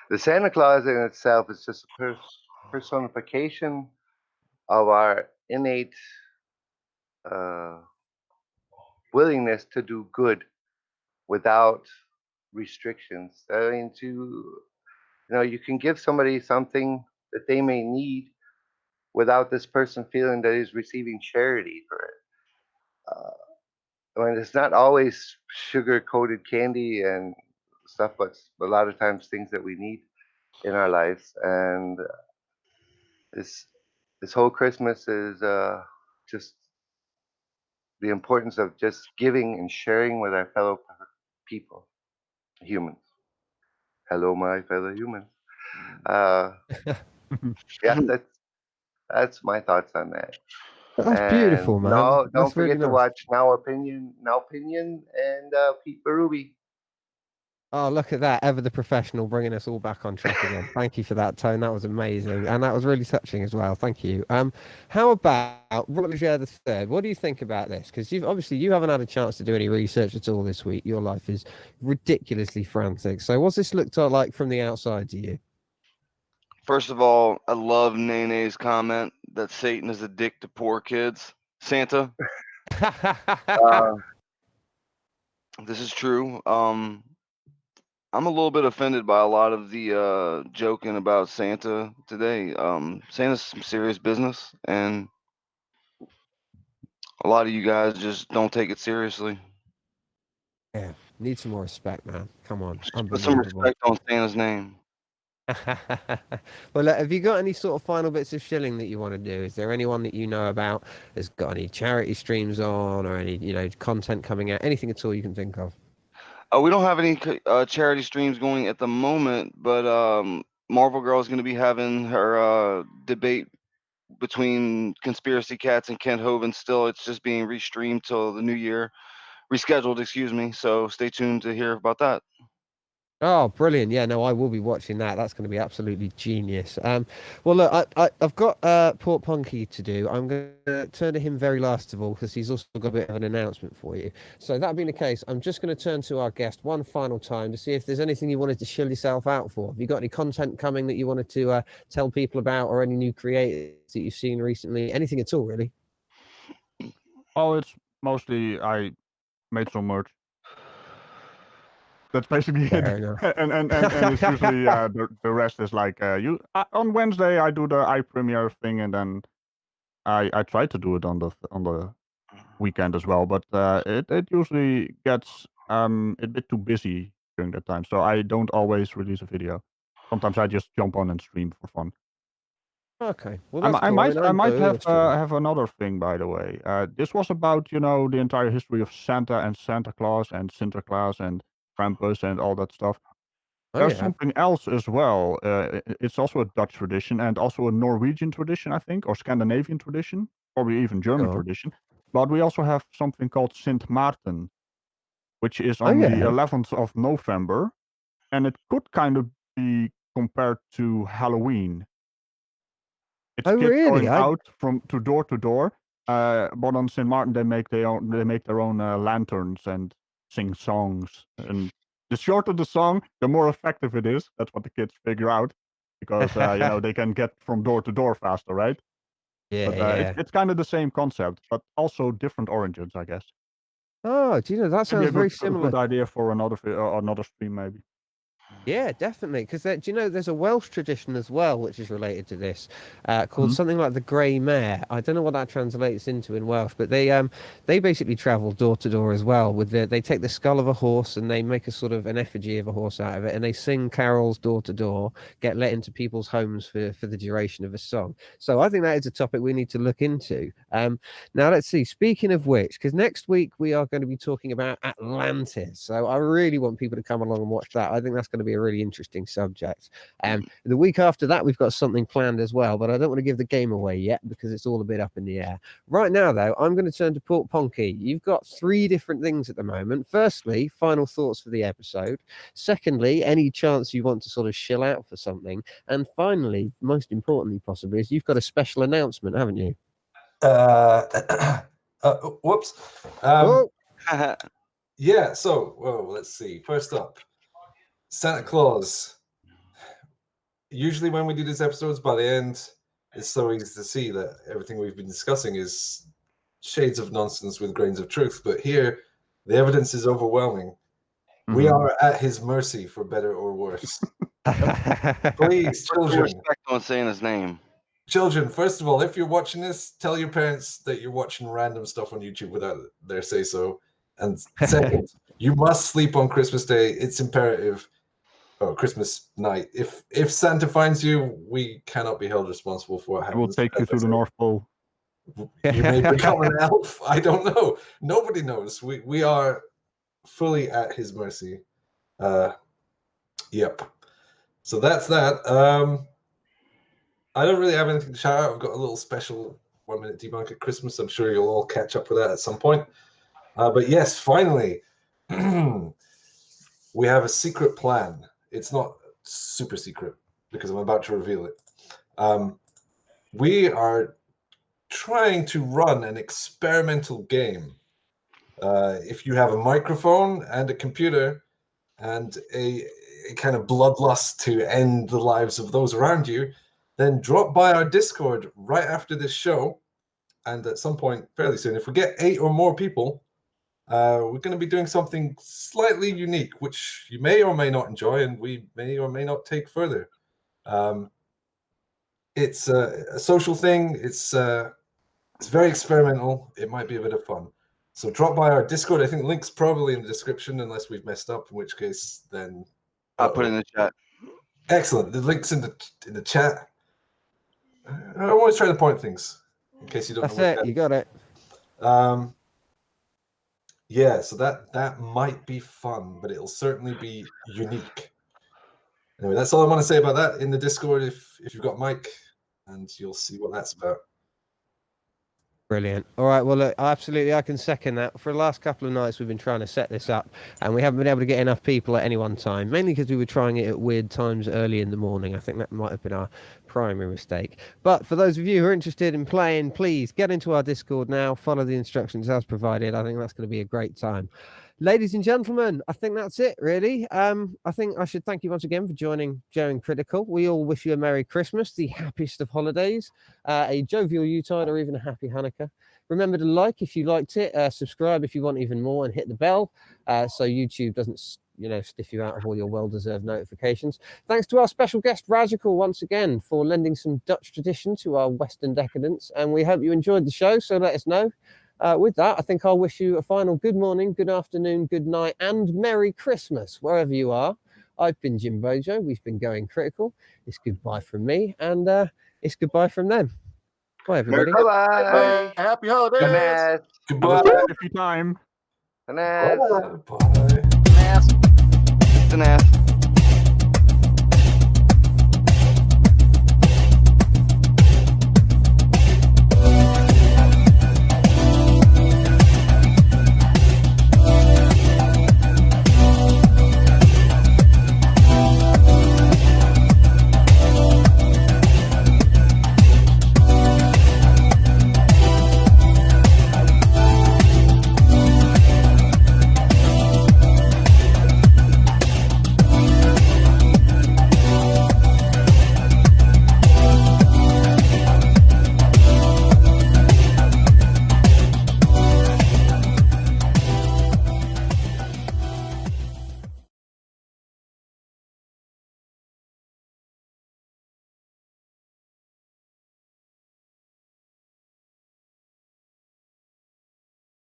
the Santa Claus in itself is just a personification of our innate willingness to do good without restrictions. I mean, you can give somebody something that they may need without this person feeling that he's receiving charity for it. I mean, it's not always sugar-coated candy and stuff, but a lot of times things that we need in our lives. And this this whole Christmas is just the importance of just giving and sharing with our fellow people, humans. Hello, my fellow humans. Uh, yeah, that's my thoughts on that. That's And beautiful, man. no, don't That's really forget to nice. watch Now Opinion, and Pete Baruby. Oh, look at that. Ever the professional bringing us all back on track again. Thank you for that, Tone. That was amazing. And that was really touching as well. Thank you. How about Roger the Third? What do you think about this? Because you haven't had a chance to do any research at all this week. Your life is ridiculously frantic. So what's this looked like from the outside to you? First of all, I love Nene's comment that Satan is a dick to poor kids. Santa, uh, this is true. I'm a little bit offended by a lot of the joking about Santa today. Santa's some serious business, and a lot of you guys just don't take it seriously. Yeah, need some more respect, man. Come on. Just put some Unbelievable. respect on Santa's name. Well, have you got any sort of final bits of shilling that you want to do? Is there anyone that you know about that's got any charity streams on or any, content coming out? Anything at all you can think of? We don't have any charity streams going at the moment, but Marvel Girl is going to be having her debate between Conspiracy Cats and Kent Hovind. Still, it's just being restreamed till the new year, rescheduled, excuse me. So stay tuned to hear about that. Oh, brilliant! Yeah, no, I will be watching that. That's going to be absolutely genius. Well, look, I've got Port Punky to do. I'm going to turn to him very last of all because he's also got a bit of an announcement for you. So that being the case, I'm just going to turn to our guest one final time to see if there's anything you wanted to shill yourself out for. Have you got any content coming that you wanted to tell people about, or any new creators that you've seen recently? Anything at all, really? Oh, it's mostly I made some merch. That's basically it. Fair enough. And it's usually the rest is like on Wednesday I do the iPremiere thing, and then I try to do it on the weekend as well, but it usually gets a bit too busy during that time, so I don't always release a video. Sometimes I just jump on and stream for fun. Okay, well that's cool. I might enjoy your have another thing, by the way. This was about the entire history of Santa and Santa Claus and Sinterklaas and Krampus and all that stuff. Oh There's yeah. something else as well. It's also a Dutch tradition and also a Norwegian tradition, I think, or Scandinavian tradition, probably even German Sure. tradition. But we also have something called Sint Maarten, which is Oh on the yeah. 11th of November, and it could kind of be compared to Halloween. It's Oh kids really? going out from door to door. But on St. Martin, they make their own lanterns and sing songs. And the shorter the song, the more effective it is. That's what the kids figure out, because they can get from door to door faster, right? Yeah, But yeah. it's kind of the same concept, but also different origins, I guess. Oh, do you know that Maybe sounds a very good similar? idea for another stream, maybe. Yeah, definitely. Because do you know there's a Welsh tradition as well, which is related to this, called Mhm. something like the Grey Mare. I don't know what that translates into in Welsh, but they basically travel door to door as well. They take the skull of a horse and they make a sort of an effigy of a horse out of it, and they sing carols door to door, get let into people's homes for the duration of a song. So I think that is a topic we need to look into. Now let's see. Speaking of which, because next week we are going to be talking about Atlantis, so I really want people to come along and watch that. I think that's going to be a really interesting subject. The week after that, we've got something planned as well, but I don't want to give the game away yet because it's all a bit up in the air. Right now, though, I'm going to turn to Port Ponky. You've got 3 different things at the moment. Firstly, final thoughts for the episode. Secondly, any chance you want to sort of shill out for something. And finally, most importantly, possibly, is you've got a special announcement, haven't you? Whoops. Oh, Yeah, so, let's see. First up, Santa Claus. Usually when we do these episodes, by the end, it's so easy to see that everything we've been discussing is shades of nonsense with grains of truth. But here, the evidence is overwhelming. We are at his mercy, for better or worse. Please, Put some children. respect on saying his name. Children, first of all, if you're watching this, tell your parents that you're watching random stuff on YouTube without their say so. And second, you must sleep on Christmas Day. It's imperative. Oh, Christmas night. If Santa finds you, we cannot be held responsible for what I will happens. take you As I through the said, North Pole. you may become an elf. I don't know. Nobody knows. We are fully at his mercy. Yep. So that's that. I don't really have anything to shout out. I've got a little special 1 minute debunk at Christmas. I'm sure you'll all catch up with that at some point. But yes, finally, we have a secret plan. It's not super secret because I'm about to reveal it. We are trying to run an experimental game. If you have a microphone and a computer and a kind of bloodlust to end the lives of those around you, then drop by our Discord right after this show. And at some point fairly soon, if we get 8 or more people, we're going to be doing something slightly unique, which you may or may not enjoy, and we may or may not take further. It's a social thing. It's very experimental. It might be a bit of fun. So drop by our Discord. I think the link's probably in the description, unless we've messed up, in which case then I'll put it in the chat. excellent. The link's in the chat. I always try to point things in case you don't That's know. it. You got it. Yeah, so that might be fun, but it'll certainly be unique. Anyway, that's all I want to say about that. In the Discord, if you've got Mike, and you'll see what that's about. Brilliant. All right. Well, look, absolutely, I can second that. For the last couple of nights, we've been trying to set this up, and we haven't been able to get enough people at any one time, mainly because we were trying it at weird times early in the morning. I think that might have been our primary mistake. But for those of you who are interested in playing, please get into our Discord now. Follow the instructions as provided. I think that's going to be a great time. Ladies and gentlemen, I think that's it, really. I think I should thank you once again for joining Joe Critical. We all wish you a Merry Christmas, the happiest of holidays, a jovial Yuletide, or even a happy Hanukkah. Remember to like if you liked it, subscribe if you want even more, and hit the bell so YouTube doesn't, stiff you out of all your well-deserved notifications. Thanks to our special guest, Radical, once again, for lending some Dutch tradition to our Western decadence. And we hope you enjoyed the show, so let us know. With that, I think I'll wish you a final good morning, good afternoon, good night, and Merry Christmas, wherever you are. I've been Jim Bojo. We've been Going Critical. It's goodbye from me, and it's goodbye from them. Bye, everybody. Bye-bye. Happy holidays. Menace. Goodbye. Happy time. Menace. Bye. Menace. Menace.